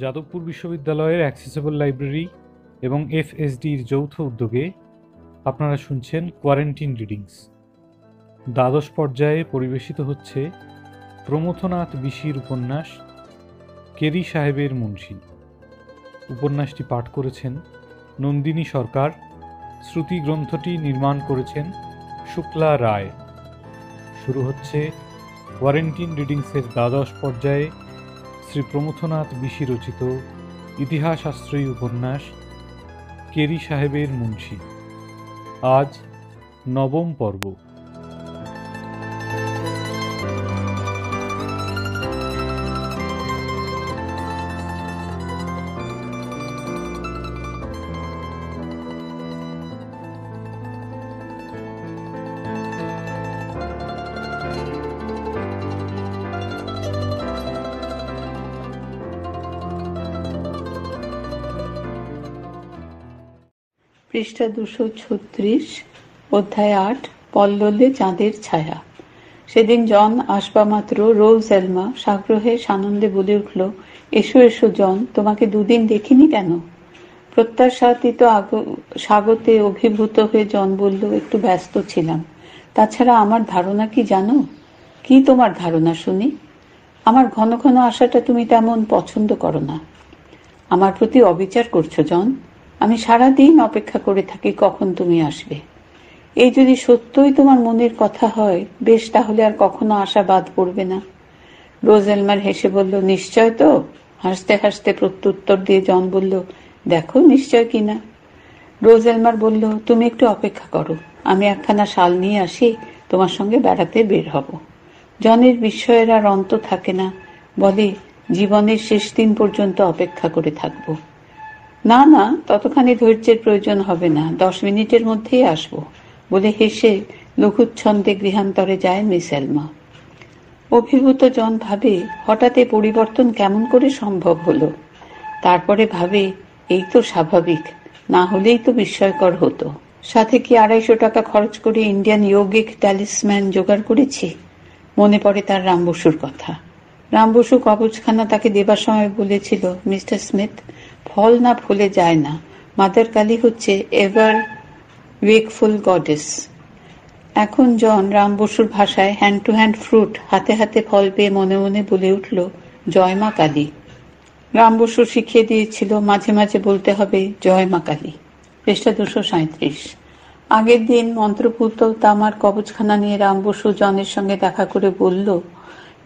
যাদবপুর বিশ্ববিদ্যালয়ের accessible library এবং এফএসডির যৌথ উদ্যোগে আপনারা শুনছেন কোয়ারেন্টিন রিডিংস। দ্বাদশ পর্যায়ে পরিবেশিত হচ্ছে প্রমথনাথ বিশির উপন্যাস কেরি সাহেবের মুন্সি। উপন্যাসটি পাঠ করেছেন নন্দিনী সরকার। শ্রুতি গ্রন্থটি নির্মাণ করেছেন শুক্লা রায়। শুরু হচ্ছে কোয়ারেন্টিন রিডিংসের দ্বাদশ পর্যায়ে শ্রী প্রমথনাথ বিশি রচিত ইতিহাস আশ্রয়ী উপন্যাস কেরি সাহেবের মুন্সি। আজ নবম পর্ব। পৃষ্ঠা 236, অধ্যায় 8, পল্ললে চাঁদের ছায়া। সেদিন জন আসবা মাত্র রোজ এলমা সাগ্রহে সানন্দে বলে উঠল, এসো এসো জন, তোমাকে দুদিন দেখিনি কেন? প্রত্যাশাতীত স্বাগতে অভিভূত হয়ে জন বলল, একটু ব্যস্ত ছিলাম। তাছাড়া আমার ধারণা কি জানো? কি তোমার ধারণা শুনি? আমার ঘন ঘন আসাটা তুমি তেমন পছন্দ করো না। আমার প্রতি অবিচার করছো জন। আমি সারাদিন অপেক্ষা করে থাকি কখন তুমি আসবে। এই যদি সত্যই তোমার মনের কথা হয়, বেশ, তাহলে আর কখনো আশা বাদ পড়বে না। রোজ এলমার হেসে বলল, নিশ্চয় তো। হাসতে হাসতে প্রত্যুত্তর দিয়ে জন বলল, দেখো নিশ্চয় কিনা। রোজ এলমার বলল, তুমি একটু অপেক্ষা করো, আমি একখানা শাল নিয়ে আসি, তোমার সঙ্গে বেড়াতে বের হব। জনের বিস্ময়ের আর অন্ত থাকে না, বলে, জীবনের শেষ দিন পর্যন্ত অপেক্ষা করে থাকবো। না না, ততখানি ধৈর্যের প্রয়োজন হবে না, 10 মিনিটের মধ্যেই আসবো, বলে হেসে লঘুচ্ছন্দে গৃহান্তরে যায় মিস এলমা। অভিভূত জন ভাবে, হঠাৎ এ পরিবর্তন কেমন করে সম্ভব হলো। তারপরে ভাবে, এই তো স্বাভাবিক, না হলেই তো বিস্ময়কর হতো। সাথে কি 250 টাকা খরচ করে ইন্ডিয়ান ইয়োগিক ট্যালিসম্যান জোগাড় করেছি। মনে পড়ে তার রাম বসুর কথা। রাম বসু কবচখানা তাকে দেবার সময় বলেছিল, মিস্টার স্মিথ, ফল না ফলে যায় না, মাদার কালী হচ্ছে এভার ওয়েকফুল গডেস। এখন জন রাম বসুর ভাষায় হ্যান্ড টু হ্যান্ড ফ্রুট, হাতে হাতে ফল পেয়ে মনে মনে বলে উঠল, জয় মা কালী। রাম বসু শিখিয়ে দিয়েছিল মাঝে মাঝে বলতে হবে জয় মা কালী। পৃষ্ঠা 237। আগের দিন মন্ত্রপুত তামার কবচখানা নিয়ে রাম বসু জনের সঙ্গে দেখা করে বলল,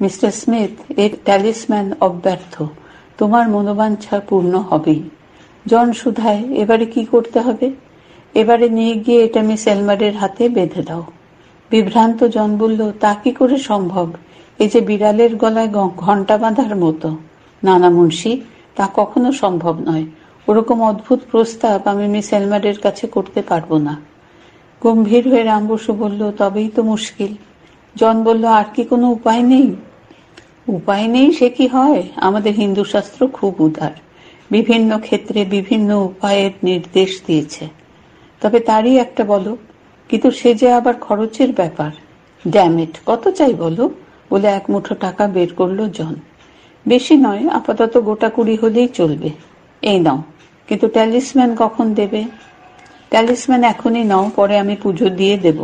মিস্টার স্মিথ, এর ট্যালিসম্যান অব্যর্থ, তোমার মনোবাঞ্ছা পূর্ণ হবেই। জন শুধায়, এবারে কি করতে হবে? এবারে নিয়ে গিয়ে এটা মিস এলমারের হাতে বেঁধে দাও। বিভ্রান্ত জন বলল, তা কি করে সম্ভব? এই যে বিড়ালের গলায় ঘণ্টা বাঁধার মতো। না না মুন্সি, তা কখনো সম্ভব নয়। ওরকম অদ্ভুত প্রস্তাব আমি মিস এলমারের কাছে করতে পারবো না। গম্ভীর হয়ে রাম বসু বলল, তবেই তো মুশকিল। জন বলল, আর কি কোনো উপায় নেই? উপায় নেই সে কি হয়? আমাদের হিন্দু শাস্ত্র খুব উদার, বিভিন্ন ক্ষেত্রে বিভিন্ন উপায়ের নির্দেশ দিয়েছে। তবে তারই একটা বলো। কিন্তু সে যে আবার খরচের ব্যাপার। ড্যামেট, কত চাই বলো? বলে 1 মুঠো টাকা বের করলো জন। বেশি নয়, আপাতত গোটা 20 হলেই চলবে। এই নাও। কিন্তু ট্যালিসম্যান কখন দেবে? ট্যালিসম্যান এখনই নাও, পরে আমি পুজো দিয়ে দেব।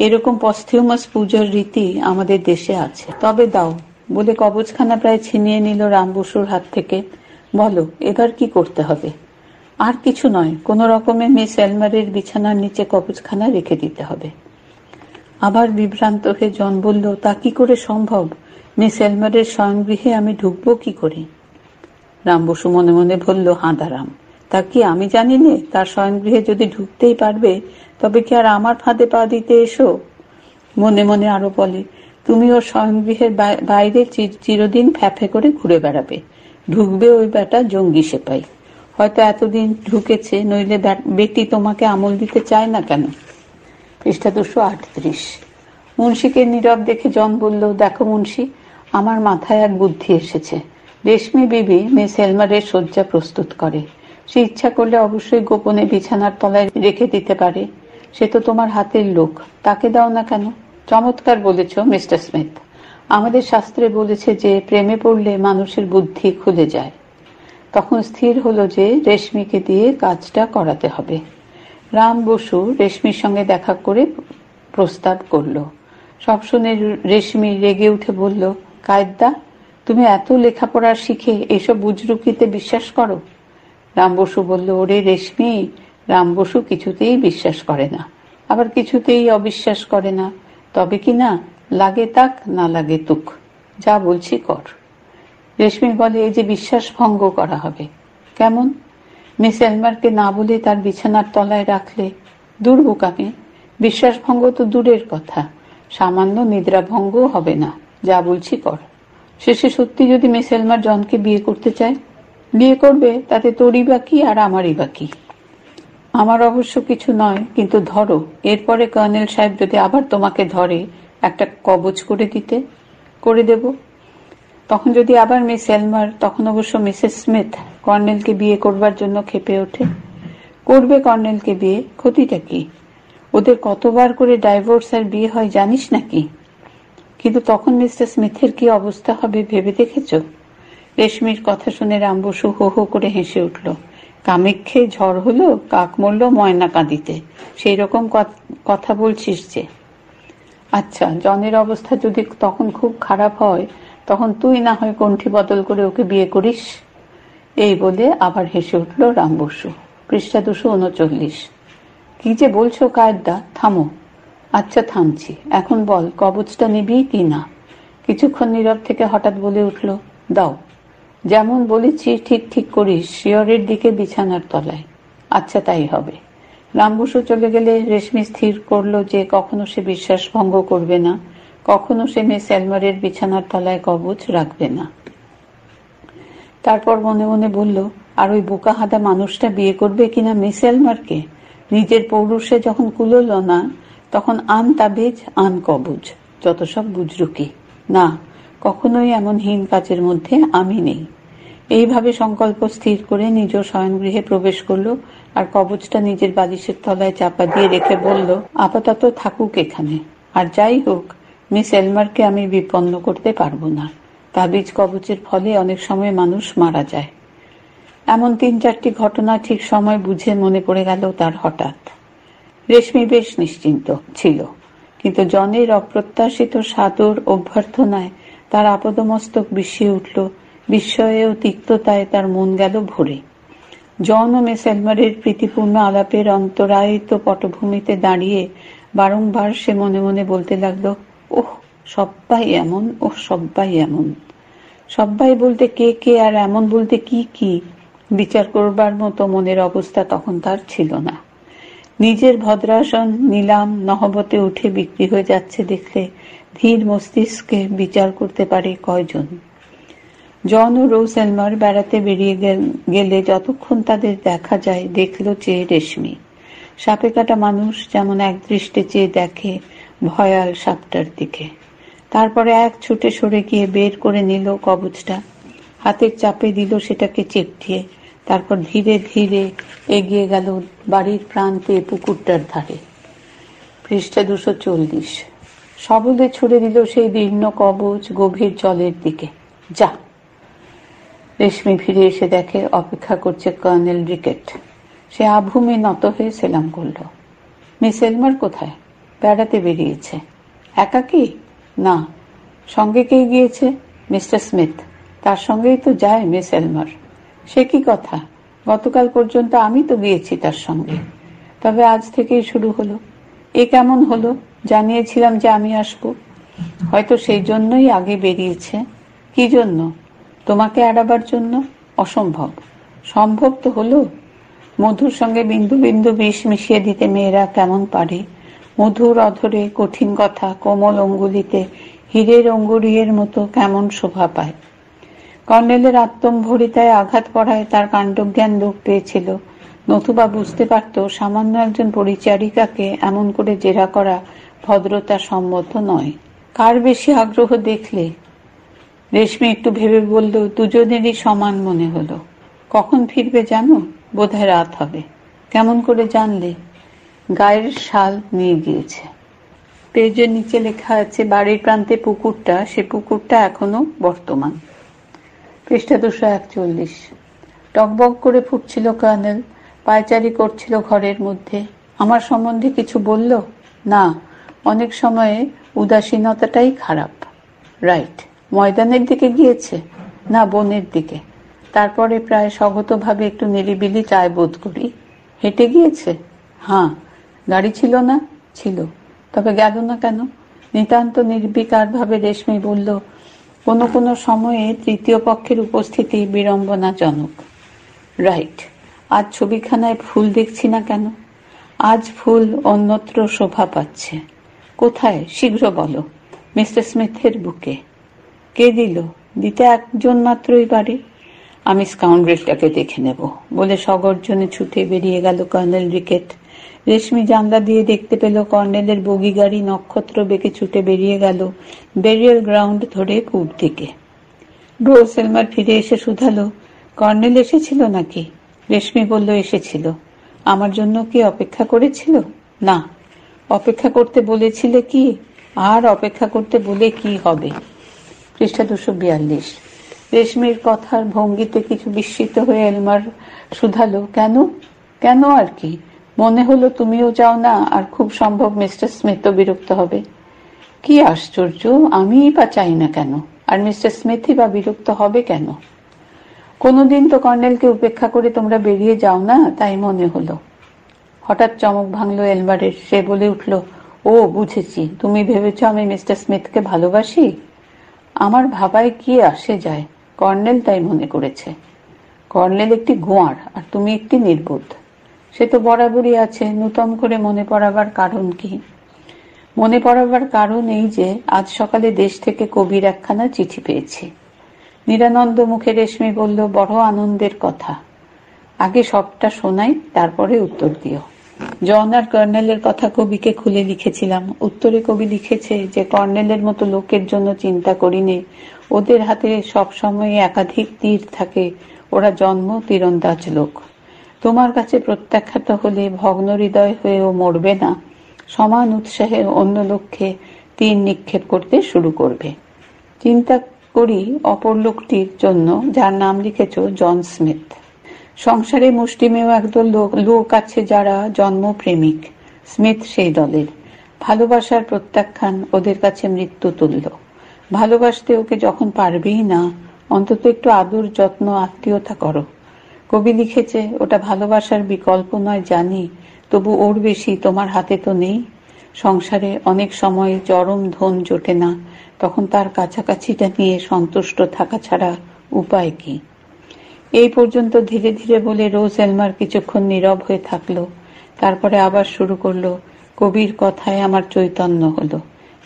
এরকম পস্থিউমাস পুজোর রীতি আমাদের দেশে আছে। তবে দাও, বলে কবচখানা প্রায় ছিনিয়ে নিল রাম বসুর হাত থেকে। বলো, এবার কি করতে হবে? আর কিছু নয়, কোন রকমে মিস এলমারের বিছানার নিচে কবচখানা রেখে দিতে হবে। আবার বিভ্রান্ত হয়ে জন বলল, তা কি করে সম্ভব? মিস এলমারের শয়নগৃহে আমি ঢুকবো কি করে? রাম বসু মনে মনে বলল, হাঁদারাম, তা কি আমি জানি নে? তার শয়নগৃহে যদি ঢুকতেই পারবে, তবে কি আর আমার ফাঁদে পা দিতে এসো? মনে মনে আরো বলে, তুমি ওর শয়নগৃহের বাইরে চিরদিন ফ্যাফে করে ঘুরে বেড়াবে। ঢুকবে ওই বেটা জঙ্গি সেপাই। হয়তো এতদিন ঢুকেছে, নইলে বেটি তোমাকে আমল দিতে চায় না কেন? পৃষ্ঠা 238। মুন্সিকে নীরব দেখে জন বলল, দেখো মুন্সি, আমার মাথায় এক বুদ্ধি এসেছে। রেশমি বিবি মিস এলমারের শয্যা প্রস্তুত করে। সে ইচ্ছা করলে অবশ্যই গোপনে বিছানার তলায় রেখে দিতে পারে। সে তো তোমার হাতের লোক, তাকে দাও না কেন? চমৎকার বলেছ মিস্টার স্মিথ। আমাদের শাস্ত্রে বলেছে যে প্রেমে পড়লে মানুষের বুদ্ধি খুলে যায়। তখন স্থির হলো যে রেশমিকে দিয়ে কাজটা করাতে হবে। রাম বসু রেশমির সঙ্গে দেখা করে প্রস্তাব করল। সব শুনে রেশমি রেগে উঠে বলল, কায়েদদা, তুমি এত লেখাপড়া শিখে এসব বুজরুকিতে বিশ্বাস করো? রাম বসু বলল, ওরে রেশমি, রাম বসু কিছুতেই বিশ্বাস করে না, আবার কিছুতেই অবিশ্বাস করে না। তবে কি না, লাগে তাক না লাগে তুক, যা বলছি কর। রেশমি বলে, এই যে বিশ্বাস ভঙ্গ করা হবে। কেমন? মিস এলমারকে না বলে তার বিছানার তলায় রাখলে? দূর বোকামে, বিশ্বাস ভঙ্গ তো দূরের কথা, সামান্য নিদ্রা ভঙ্গও হবে না। যা বলছি কর। শেষে সত্যি যদি মিস এলমার জনকে বিয়ে করতে চায়, বিয়ে করবে, তাতে তোরই বা কি আর আমারই বা কি? আমার অবশ্য কিছু নয়, কিন্তু ধরো এরপরে কর্নেল সাহেব যদি আবার তোমাকে ধরে, একটা কবচ করে দিতে। করে দেব। তখন যদি আবার মিস এলমার, তখন অবশ্য মিসেস স্মিথ কর্নেলকে বিয়ে করবার জন্য ক্ষেপে ওঠে। করবে কর্নেলকে বিয়ে, ক্ষতিটা কি? ওদের কতবার করে ডাইভোর্স আর বিয়ে হয় জানিস নাকি? কিন্তু তখন মিস্টার স্মিথের কি অবস্থা হবে ভেবে দেখেছ? রেশমির কথা শুনে রাম বসু হো হো করে হেসে উঠল। কামেক্ষে ঝড় হলো, কাক মরল ময়না কাঁদিতে, সেই রকম কথা বলছিস যে? আচ্ছা, জনের অবস্থা যদি তখন খুব খারাপ হয়, তখন তুই না হয় কণ্ঠী বদল করে ওকে বিয়ে করিস। এই বলে আবার হেসে উঠল রাম বসু। পৃষ্ঠা 239। কি যে বলছো কায়েদদা, থামো। আচ্ছা থামছি, এখন বল কবচটা নিবি কি না? কিছুক্ষণ নীরব থেকে হঠাৎ বলে উঠল, দাও। যেমন বলেছি ঠিক ঠিক করিস, শিয়রের দিকে বিছানার তলায়। আচ্ছা তাই হবে। রাম বসু চলে গেলে রেশমি স্থির করলো যে কখনো সে বিশ্বাস ভঙ্গ করবে না, কখনো সে মিস এলমারের বিছানার তলায় কবচ রাখবে না। তারপর মনে মনে বলল, আর ওই বোকা হাদা মানুষটা বিয়ে করবে কিনা মিস এলমারকে? নিজের পৌরুষে যখন কুলোল না, তখন আন তাবিজ আন কবজ, যত সব বুজরুকি। না, কখনোই এমন হীন কাজের মধ্যে আমি নেই। এইভাবে সংকল্প স্থির করে নিজ শয়নগৃহে প্রবেশ করলো আর কবচটা নিজের বালিশের তলায় চাপা দিয়ে রেখে বলল, আপাতত থাকুক এখানে, আর যাই হোক মিস এলমারকে আমি বিপন্ন করতে পারবো না। তাবিজ কবচের ফলে অনেক সময় মানুষ মারা যায়। এমন 3-4টি ঘটনা ঠিক সময় বুঝে মনে পড়ে গেল তার হঠাৎ। রেশমি বেশ নিশ্চিন্ত ছিল, কিন্তু জনের অপ্রত্যাশিত সাদর অভ্যর্থনায় তার আপদমস্তক বিষিয়ে উঠল। বিস্ময়ে ও তিক্ততায় তার মন গেল ভরে। জন ও মিস এলমারের প্রীতিপূর্ণ আলাপের অন্তরায়িত পটভূমিতে দাঁড়িয়ে বারংবার সে মনে মনে বলতে লাগলো, ওহ সব্বাই এমন, ওহ সব্বাই এমন। সব্বাই বলতে কে কে আর এমন বলতে কি কি, বিচার করবার মতো মনের অবস্থা তখন তার ছিল না। নিজের ভদ্রাসন নিলাম নহবতে উঠে বিক্রি হয়ে যাচ্ছে দেখলে ধীর মস্তিষ্কে বিচার করতে পারে কয়জন? জন ও রোজ এলমার বেড়াতে বেরিয়ে গেলে যতক্ষণ তাদের দেখা যায় দেখল চেয়ে রেশমি। সাপে কাটা মানুষ যেমন একদৃষ্টে চেয়ে দেখে ভয়াল সাপটার দিকে, তারপরে এক ছুটে সরে গিয়ে বের করে নিল কবচটা, হাতের চাপে দিল সেটাকে চেপটিয়ে, তারপর ধীরে ধীরে এগিয়ে গেল বাড়ির প্রান্তে পুকুরটার ধারে। পৃষ্ঠা 240। সবলে ছুড়ে দিল সেই দীর্ণ কবচ গভীর জলের দিকে। যা। রেশমি ফিরে এসে দেখে অপেক্ষা করছে কর্নেল রিকেট। সে আভূমে নত হয়ে সেলাম করল। মিস এলমার কোথায়? বেড়াতে বেরিয়েছে। একাকী? না, সঙ্গে কে গিয়েছে? Mister Smith. তার সঙ্গেই তো যায় মিস এলমার। সে কি কথা, গতকাল পর্যন্ত আমি তো গিয়েছি তার সঙ্গে। তবে আজ থেকেই শুরু হলো। এ কেমন হলো? জানিয়েছিলাম যে আমি আসবো। হয়তো সেই জন্যই আগে বেরিয়েছে। কি জন্য? তোমাকে এড়াবার জন্য? অসম্ভব। সম্ভব তো হলো। মধুর সঙ্গে বিন্দু বিন্দু বিষ মিশিয়ে দিতে মেয়েরা কেমন পারে। মধুর অধরে কঠিন কথা কোমল অঙ্গুলিতে হীরের অঙ্গুরিয়ের মতো কেমন শোভা পায়। কর্নেলের আত্মম্ভরিতায় আঘাত পড়ায় তার কাণ্ডজ্ঞান লোপ পেয়েছিল, নতুবা বুঝতে পারত সামান্য একজন পরিচারিকাকে এমন করে জেরা করা ভদ্রতা সম্মত নয়। কার বেশি আগ্রহ দেখলে? রেশমি একটু ভেবে বলল, দুজনেরই সমান মনে হলো। কখন ফিরবে জানো? বোধহয় রাত হবে। কেমন করে জানলে? গায়ের শাল নিয়ে গিয়েছে। পেজের নিচে লেখা আছে বাড়ির প্রান্তে পুকুরটা, সে পুকুরটা এখনো বর্তমান। পৃষ্ঠা 241। টকবক করে ফুটছিল কর্নেল, পায়চারি করছিল ঘরের মধ্যে। আমার সম্বন্ধে কিছু বলল না, অনেক সময়ে উদাসীনতাটাই খারাপ। রাইট। ময়দানের দিকে গিয়েছে? না, বনের দিকে। তারপরে প্রায় স্বগতভাবে একটু নিরিবিলি চায় বোধ করি। হেঁটে গিয়েছে? হ্যাঁ। গাড়ি ছিল না? ছিল। তবে গেল না কেন? নিতান্ত নির্বিকারভাবে রেশমি বলল, কোনো কোনো সময়ে তৃতীয় পক্ষের উপস্থিতি বিড়ম্বনাজনক। রাইট। আজ ছবিখানায় ফুল দেখছি না কেন? আজ ফুল অন্যত্র শোভা পাচ্ছে। কোথায়? শীঘ্র বলো। মিস্টার স্মিথের বুকে। কে দিল? দিতে একজন মাত্রই পারে। আমি স্কাউন্ড্রেলটাকে দেখে নেব বলে সগর্জনে ছুটে বেরিয়ে গেল কর্নেল রিকেট। রেশমি জানলা দিয়ে দেখতে পেল কর্নেলের বগি গাড়ি নক্ষত্র বেঁকে ছুটে বেরিয়ে গেল বেরিয়াল গ্রাউন্ড ধরে পূব দিকে। রোজ সেলমার ফিরে এসে শুধালো, কর্নেল এসেছিল নাকি? রেশমি বলল, এসেছিল। আমার জন্য কি অপেক্ষা করেছিল? না। অপেক্ষা করতে বলেছিলে কি? আর অপেক্ষা করতে বলে কি হবে? পৃষ্ঠা 242। রেশমির কথার ভঙ্গিতে কিছু বিস্মিত হয়ে এলমার শুধালো, কেন? কেন আর কি? মনে হলো তুমিও চাও না, আর খুব সম্ভব মিস্টার স্মিথও বিরক্ত হবে। কি আশ্চর্য! আমিই বা চাই না কেন, আর মিস্টার স্মিথই বা বিরক্ত হবে কেন? কোনোদিন তো কর্নেলকে উপেক্ষা করে তোমরা বেরিয়ে যাও না, তাই মনে হলো। হঠাৎ চমক ভাঙল এলমারের। সে বলে উঠল, ও বুঝেছি, তুমি ভেবেছ আমি মিস্টার স্মিথকে ভালোবাসি। আমার ভাবায় কি আসে যায়, কর্নেল তাই মনে করেছে। কর্নেল একটি গোয়ার, আর তুমি একটি নির্বোধ। সে তো বরাবরই আছে, নূতন করে মনে পড়াবার কারণ কি? মনে পড়াবার কারণ এই যে আজ সকালে দেশ থেকে কবির একখানা চিঠি পেয়েছি। নিরানন্দ মুখে রেশমি বলল, বড় আনন্দের কথা। আগে সবটা শোনাই, তারপরে উত্তর দিও। জন আর কর্নেলের কথা কবিকে খুলে লিখেছিলাম। উত্তরে কবি লিখেছে যে কর্নেলের মতো লোকের জন্য চিন্তা করিনে, ওদের হাতে সবসময় একাধিক তীর থাকে, ওরা জন্ম তীরন্দাজ লোক। তোমার কাছে প্রত্যাখ্যাত হলে ভগ্ন হৃদয় হয়েও মরবে না, সমান উৎসাহে অন্য লক্ষ্যে তীর নিক্ষেপ করতে শুরু করবে। চিন্তা করি অপর লোকটির জন্য যার নাম লিখেছ জন স্মিথ। সংসারে মুষ্টিমেয় একদল লোক আছে যারা জন্মপ্রেমিক। স্মিথ সেই দলের। ভালোবাসার প্রত্যাখ্যান ওদের কাছে মৃত্যু তুল্য। ভালোবাসতে ওকে যখন পারবেই না, অন্তত একটু আদর যত্ন আত্মীয়তা করো। কবি লিখেছে ওটা ভালোবাসার বিকল্প নয় জানি, তবু ওর বেশি তোমার হাতে তো নেই। সংসারে অনেক সময় চরম ধন জোটে না, তখন তার কাছাকাছিটা নিয়ে সন্তুষ্ট থাকা ছাড়া উপায় কি? এই পর্যন্ত ধীরে ধীরে বলে রোজ এলমার কিছুক্ষণ নীরব হয়ে থাকলো। তারপরে আবার শুরু করলো, কবির কথায় আমার চৈতন্য হলো,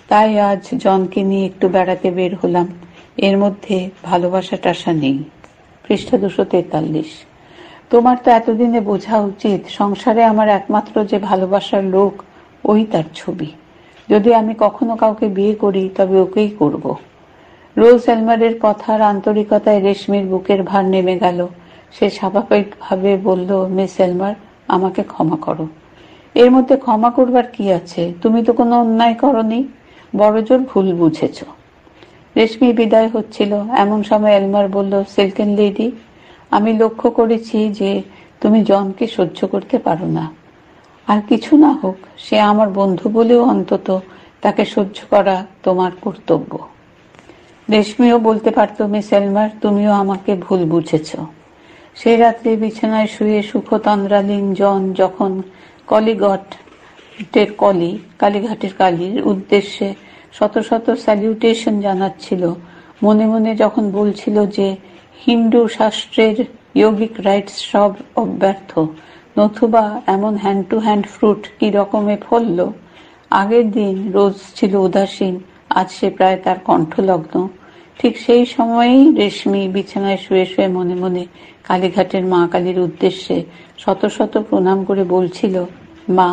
তাই আজ জনকে নিয়ে একটু বেড়াতে বের হলাম। এর মধ্যে ভালোবাসা টাসা নেই। পৃষ্ঠা 243। তোমার তো এতদিনে বোঝা উচিত, সংসারে আমার একমাত্র যে ভালোবাসার লোক, ওই তার ছবি। যদি আমি কখনো কাউকে বিয়ে করি, তবে ওকেই করব। রোজ এলমারের কথার আন্তরিকতায় রেশমির বুকের ভার নেমে গেল। সে স্বাভাবিকভাবে বলল, মিস এলমার, আমাকে ক্ষমা করো। এর মধ্যে ক্ষমা করবার কি আছে? তুমি তো কোনো অন্যায় করনি, বড়জোর ভুল বুঝেছ। রেশমি বিদায় হচ্ছিল, এমন সময় এলমার বলল, সিল্কেন লেডি, আমি লক্ষ্য করেছি যে তুমি জনকে সহ্য করতে পারো না। আর কিছু না হোক, সে আমার বন্ধু বলেও অন্তত তাকে সহ্য করা তোমার কর্তব্য। রেশমিও বলতে পারত, মিস এলমার, তুমিও আমাকে ভুল বুঝেছ। সেই রাত্রে বিছানায় শুয়ে সুখতন্দ্রালীন জন যখন কালীঘাটের কালীর উদ্দেশ্যে শত শত স্যালিউটেশন জানাচ্ছিল, মনে মনে যখন বলছিল যে হিন্দু শাস্ত্রের ইয়োগিক রাইটস সব অব্যর্থ, নতুবা এমন হ্যান্ড টু হ্যান্ড ফ্রুট কি রকমে ফলল। আগের দিন রোজ ছিল উদাসীন, আজ সে প্রায় তার কণ্ঠলগ্ন। ঠিক সেই সময়েই রেশমি বিছানায় শুয়ে শুয়ে মনে মনে কালীঘাটের মা কালীর উদ্দেশ্যে শত শত প্রণাম করে বলছিল, মা,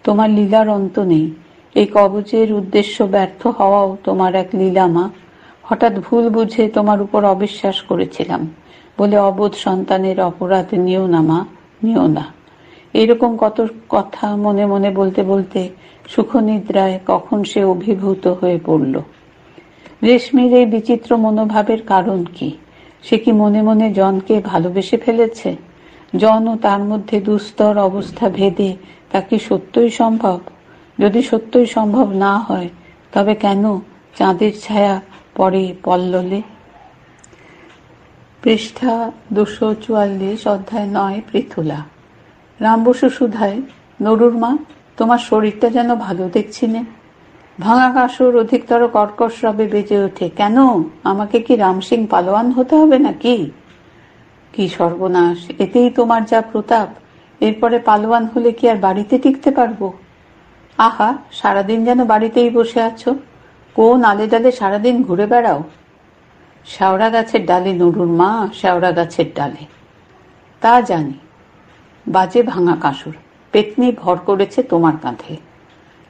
তোমার লীলার অন্ত নেই। এই কবচের উদ্দেশ্য ব্যর্থ হওয়াও তোমার এক লীলা মা। হঠাৎ ভুল বুঝে তোমার উপর অবিশ্বাস করেছিলাম বলে অবোধ সন্তানের অপরাধ নিও না মা, নিও না। এরকম কত কথা মনে মনে বলতে বলতে সুখনিদ্রায় কখন সে অভিভূত হয়ে পড়ল। রেশমির এই বিচিত্র মনোভাবের কারণ কি? সে কি মনে মনে জনকে ভালোবেসে ফেলেছে? জন ও তার মধ্যে দুস্তর অবস্থা ভেদে তা কি সত্যই সম্ভব? যদি সত্যই সম্ভব না হয় তবে কেন চাঁদের ছায়া পড়ে পল্ললে? পৃষ্ঠা 244, অধ্যায় 9, পৃথুলা। রাম বসু সুধায়, নরুর মা, তোমার শরীরটা যেন ভালো দেখছি নে। ভাঙা কাসর অধিকতর কর্কশ রবে বেজে ওঠে, কেন আমাকে কি রাম সিং পালোয়ান হতে হবে নাকি? কি সর্বনাশ, এতেই তোমার যা প্রতাপ, এরপরে পালোয়ান হলে কি আর বাড়িতে টিকতে পারবো? আহা, সারাদিন যেন বাড়িতেই বসে আছো, কোন আলে ডালে সারাদিন ঘুরে বেড়াও? শেওড়া গাছের ডালে নরুর মা, শেওড়া গাছের ডালে। তা জানি, বাজে ভাঙা কাসর, পেতনি ভর করেছে তোমার কাঁধে।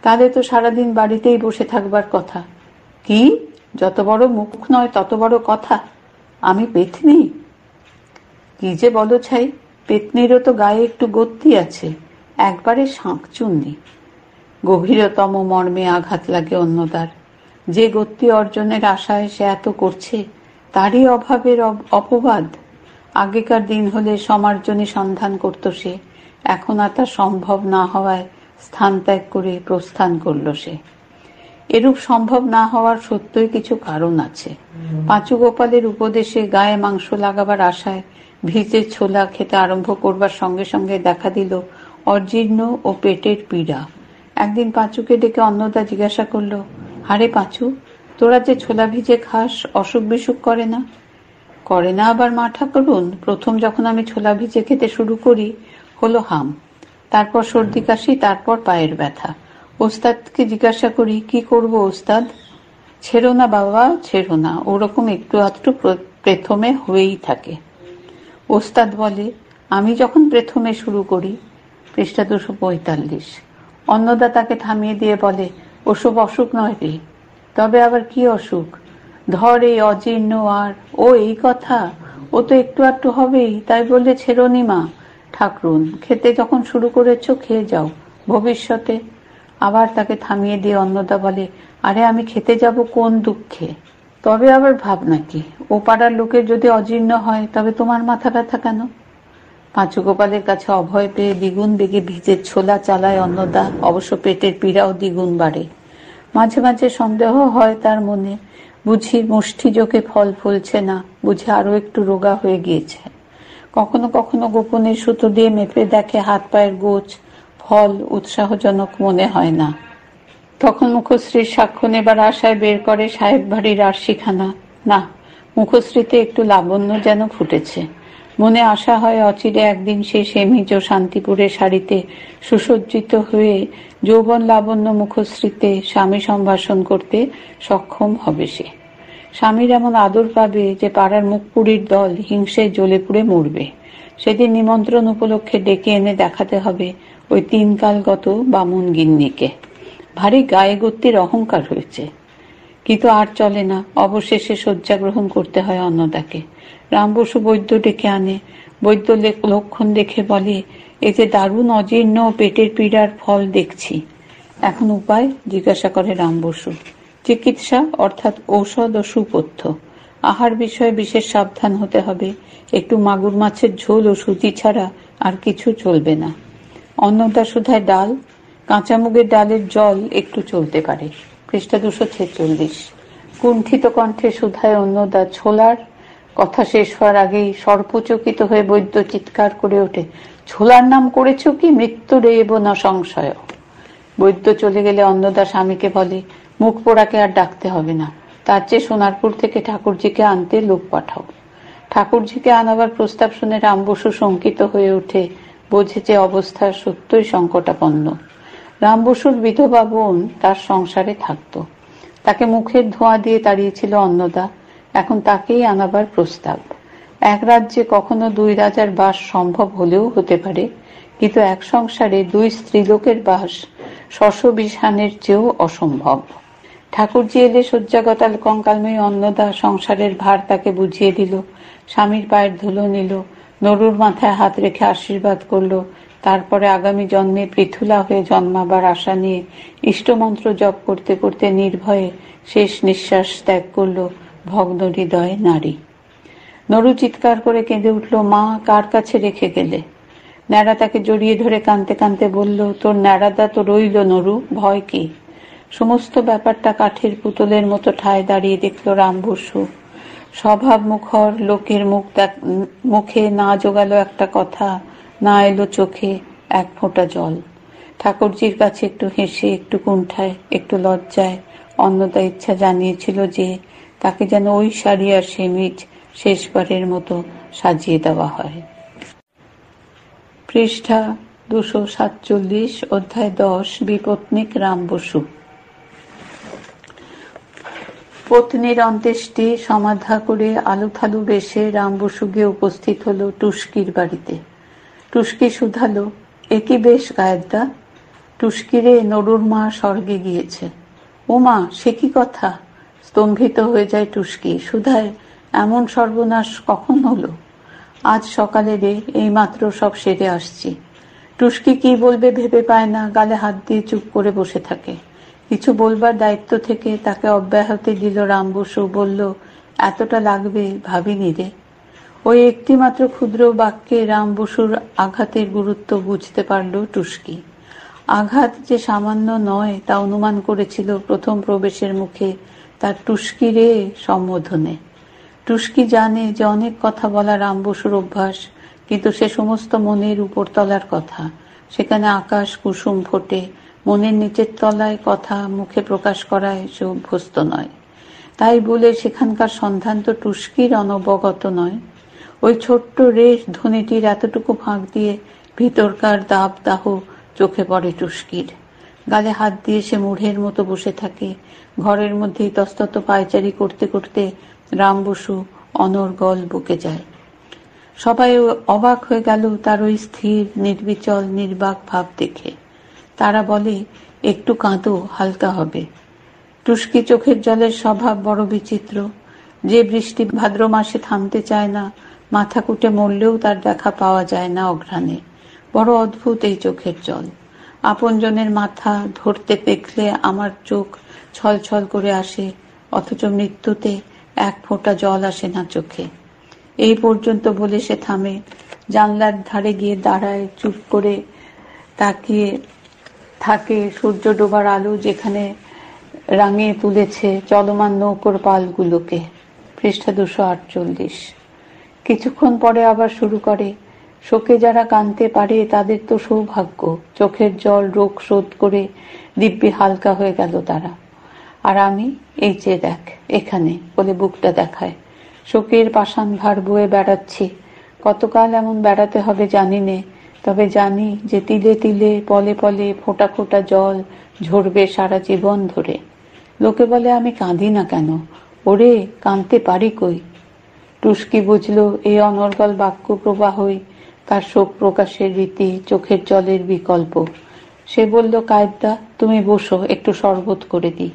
তাহলে তো সারাদিন বাড়িতেই বসে থাকবার কথা। কি, যত বড় মুখ নয় তত বড় কথা? আমি পেতনি? কি যে বলো ছাই, পেতনিরও তো গায়ে একটু গত্তি আছে, একবারে শাঁকচুন্নি। গভীরতম মর্মে আঘাত লাগে অন্নদার। যে গতি অর্জনের আশায় সে এত করছে, তারই অভাবের অপবাদ। আগেকার দিন হলে সমার্জনী সন্ধান করত সে, এখন আর তা সম্ভব না হওয়ায় স্থান ত্যাগ করে প্রস্থান করল সে। এরূপ সম্ভব না হওয়ার সত্যই কিছু কারণ আছে। পাঁচু গোপালের উপদেশে গায়ে মাংস লাগাবার আশায় ভিজে ছোলা খেতে আরম্ভ করবার সঙ্গে সঙ্গে দেখা দিল অজীর্ণ ও পেটের পীড়া। একদিন পাঁচুকে ডেকে অন্নদা জিজ্ঞাসা করল, আরে পাঁচু, তোরা যে ছোলা ভিজে খাস, অসুখ বিসুখ করে না? করে না আবার মা ঠাকুরুন, প্রথম যখন আমি ছোলা ভিজে খেতে শুরু করি হলো হাম, তারপর সর্দি কাশি, তারপর পায়ের ব্যথা। ওস্তাদকে জিজ্ঞাসা করি, কি করব ওস্তাদ? ছেড়ো না বাবা, ছেড়ো না, ওরকম একটু আধটু প্রথমে হয়েই থাকে। ওস্তাদ বলে, আমি যখন প্রথমে শুরু করি। পৃষ্ঠা 245। অন্নদা তাকে থামিয়ে দিয়ে বলে, ওসব অসুখ নয় রে। তবে আবার কি অসুখ? ধর এই অজীর্ণ, আর ও এই কথা, ও তো একটু আধটু হবেই, তাই বললে ছেড়োনি মা ঠাকরুন, খেতে যখন শুরু করেছো খেয়ে যাও, ভবিষ্যতে। আবার তাকে থামিয়ে দিয়ে অন্নদা বলে, আরে আমি খেতে যাব কোন দুঃখে? তবে আবার ভাব নাকি, ও পাড়ার লোকের যদি অজীর্ণ হয় তবে তোমার মাথা ব্যথা কেন? পাঁচু গোপালের কাছে অভয় পেয়ে দ্বিগুণ বেগে ভিজে ছোলা চালায় অন্নদা, অবশ্য পেটের পীড়াও দ্বিগুণ বাড়ে। মাঝে মাঝে সন্দেহ হয় তার মনে, বুঝি মুষ্টি যোগে ফল ফলছে না, বুঝি আরো একটু রোগা হয়ে গিয়েছে। কখনো কখনো গোপনে সুতো দিয়ে মেপে দেখে হাত পায়ের গোছ, ফল উৎসাহজনক মনে হয় না। তখন মুখশ্রীর সাক্ষ্য নেবার আশায় বের করে সাহেব বাড়ির আরশিখানা। না, মুখশ্রীতে একটু লাবণ্য যেন ফুটেছে। মনে আশা হয় অচিরে একদিন সে সেমিজ ও শান্তিপুরের শাড়িতে সুসজ্জিত হয়ে যৌবন লাবণ্য মুখশ্রীতে স্বামী সম্ভাষণ করতে সক্ষম হবে সে। স্বামীর এমন আদর পাবে যে পাড়ার মুখপুরীর দল হিংসে জ্বলে পুড়ে মরবে। সেদিন নিমন্ত্রণ উপলক্ষে ডেকে এনে দেখাতে হবে ওই 3 কালগত বামুন গিন্নিকে। ভারী গায়ে গত্তির অহংকার হয়েছে, কিন্তু আর চলে না। অবশেষে শয্যা গ্রহণ করতে হয় অন্নদাকে। রাম বসু বৈদ্য ডেকে আনে। বৈদ্য লক্ষণ দেখে বলে, এ যে দারুণ অজীর্ণ পেটের পীড়ার ফল দেখছি। এখন উপায়? জিজ্ঞাসা করে রাম বসু। চিকিৎসা, অর্থাৎ ঔষধ ও সুপথ্য। আহার বিষয়ে বিশেষ সাবধান হতে হবে। একটু মাগুর মাছের ঝোল ও সুজি ছাড়া আর কিছু চলবে না। অন্নদা সুধায় ডাল, কাঁচা মুগের ডালের জল একটু চলতে পারে। পৃষ্ঠা 246। কুণ্ঠিত কণ্ঠে সুধায় অন্নদা ছোলার কথা শেষ হওয়ার আগেই সর্পচকিত হয়ে বৈদ্য চিৎকার করে ওঠে, ছোলার নাম করেছ কি? মৃত্যু রেব না সংশয়। বৈদ্য চলে গেলে অন্নদা স্বামীকে বলে, মুখ পোড়াকে আর ডাকতে হবে না, তার চেয়ে সোনারপুর থেকে ঠাকুরজিকে আনতে লোক পাঠাও। ঠাকুরজিকে আনাবার প্রস্তাব শুনে রাম বসু শঙ্কিত হয়ে ওঠে, বোঝে যে অবস্থা সত্যই সংকটাপন্ন। রাম বসুর বিধবা বোন তার সংসারে থাকত, তাকে মুখের ধোঁয়া দিয়ে তাড়িয়েছিল অন্নদা, এখন তাকেই আনাবার প্রস্তাব। এক রাজ্যে কখনো 2 রাজার বাস সম্ভব হলেও হতে পারে, কিন্তু এক সংসারে 2 স্ত্রীলোকের বাস শশবিষানের চেয়েও অসম্ভব। ঠাকুরজি এলে শয্যাগতা কঙ্কালময়ী অন্নদা সংসারের ভার তাকে বুঝিয়ে দিল, স্বামীর পায়ের ধুলো নিল, নরুর মাথায় হাত রেখে আশীর্বাদ করলো। তারপরে আগামী জন্মে পৃথুলা হয়ে জন্মাবার আশা নিয়ে ইষ্টমন্ত্র জপ করতে করতে নির্ভয়ে শেষ নিঃশ্বাস ত্যাগ করল ভগ্ন হৃদয় নারী। নরু চিৎকার করে কেঁদে উঠল, মা, কার কাছে রেখে গেলে? ন্যাড়া তাকে জড়িয়ে ধরে কাঁদতে কাঁদতে বলল, তোর ন্যাড়াদা তো রইল নরু, ভয় কি? সমস্ত ব্যাপারটা কাঠের পুতুলের মতো ঠায় দাঁড়িয়ে দেখল রাম বসু। স্বভাব মুখর লোকের মুখে না জোগালো একটা কথা, না এলো চোখে এক ফোঁটা জল। ঠাকুরজির কাছে একটু হেসে, একটু কুণ্ঠায়, একটু লজ্জায় অন্নদা ইচ্ছা জানিয়েছিল যে তাকে যেন ওই শাড়ি আর সেমিজ শেষবারের মতো সাজিয়ে দেওয়া হয়। পৃষ্ঠা 247, অধ্যায় 10, বিপত্নিক রাম বসু। পত্নীর অন্ত্যেষ্টি সমাধা করে আলুথালু বেশে রাম বসু গিয়ে উপস্থিত হলো টুস্কির বাড়িতে। টুস্কি শুধালো, এ কি বেশ গায়েদা? টুস্কিরে, নরুর মা স্বর্গে গিয়েছে। ওমা, সে কি কথা? স্তম্ভিত হয়ে যায় টুস্কি। শুধায়, এমন সর্বনাশ কখন হলো? আজ সকালে রে, এইমাত্র সব সেরে আসছি। টুস্কি কি বলবে ভেবে পায় না, গালে হাত দিয়ে চুপ করে বসে থাকে। কিছু বলবার দায়িত্ব থেকে তাকে অব্যাহতি দিল রাম বসু। বলল, এতটা লাগবে ভাবিনি রে। ওই একটি মাত্র ক্ষুদ্র বাক্যে রাম বসুর আঘাতের গুরুত্ব বুঝতে পারল টুস্কি। আঘাত যে সামান্য নয় তা অনুমান করেছিল প্রথম প্রবেশের মুখে তার টুস্কি রে সম্বোধনে। টুস্কি জানে যে অনেক কথা বলা রাম বসুর অভ্যাস, কিন্তু সে সমস্ত মনের উপরতলার কথা। সেখানে আকাশ কুসুম ফোটে, মনের নিচের তলায় কথা মুখে প্রকাশ করায় সে অভ্যস্ত নয়। তাই বলে সেখানকার সন্ধান তো টুস্কির অনবগত নয়। ওই ছোট্ট রেশ ধ্বনিটির এতটুকু ফাঁক দিয়ে ভিতরকার দাবদাহ চোখে পড়ে টুস্কির। গালে হাত দিয়ে সে মূঢ়ের মতো বসে থাকে। ঘরের মধ্যে ইতস্তত পায়চারি করতে করতে রাম বসু অনর্গল বকে যায়। সবাই অবাক হয়ে গেল তার ওই স্থির নির্বিচল নির্বাক ভাব দেখে। তারা বলে, একটু কাঁদো, হালকা হবে। টুস্কি চোখের জলের স্বভাব বড় বিচিত্র। যে বৃষ্টি ভাদ্র মাসে থামতে চায় না, মাথা কুটে মরলেও তার দেখা পাওয়া যায় না অঘ্রাণে। বড় অদ্ভুত এই চোখের জল। আপনজনের মাথা ধরতে দেখলে আমার চোখ ছল ছল করে আসে, অথচ মৃত্যুতে এক ফোঁটা জল আসে না চোখে। এই পর্যন্ত বলে সে থামে, জানলার ধারে গিয়ে দাঁড়ায়, চুপ করে তাকিয়ে থাকে সূর্য ডোবার আলো যেখানে রাঙিয়ে তুলেছে চলমান নৌকোর পালগুলোকে। পৃষ্ঠা 248। কিছুক্ষণ পরে আবার শুরু করে, শোকে যারা কাঁদতে পারে তাদের তো সৌভাগ্য, চোখের জল রোগ শোধ করে দিব্যি হালকা হয়ে গেল তারা। আর আমি, এই যে দেখ এখানে, বলে বুকটা দেখায়, শোকের পাষাণ ভার বয়ে বেড়াচ্ছি। কতকাল এমন বেড়াতে হবে জানি নে, তবে জানি যে তিলে তিলে পলে পলে ফোঁটা ফোঁটা জল ঝরবে সারা জীবন ধরে। লোকে বলে আমি কাঁদি না কেন? ওরে, কাঁদতে পারি কই? টুস্কি বুঝল এই অনর্গল বাক্য প্রবাহই তার শোক প্রকাশের রীতি, চোখের জলের বিকল্প। সে বলল, কায়েদা, তুমি বসো, একটু শরবত করে দিই।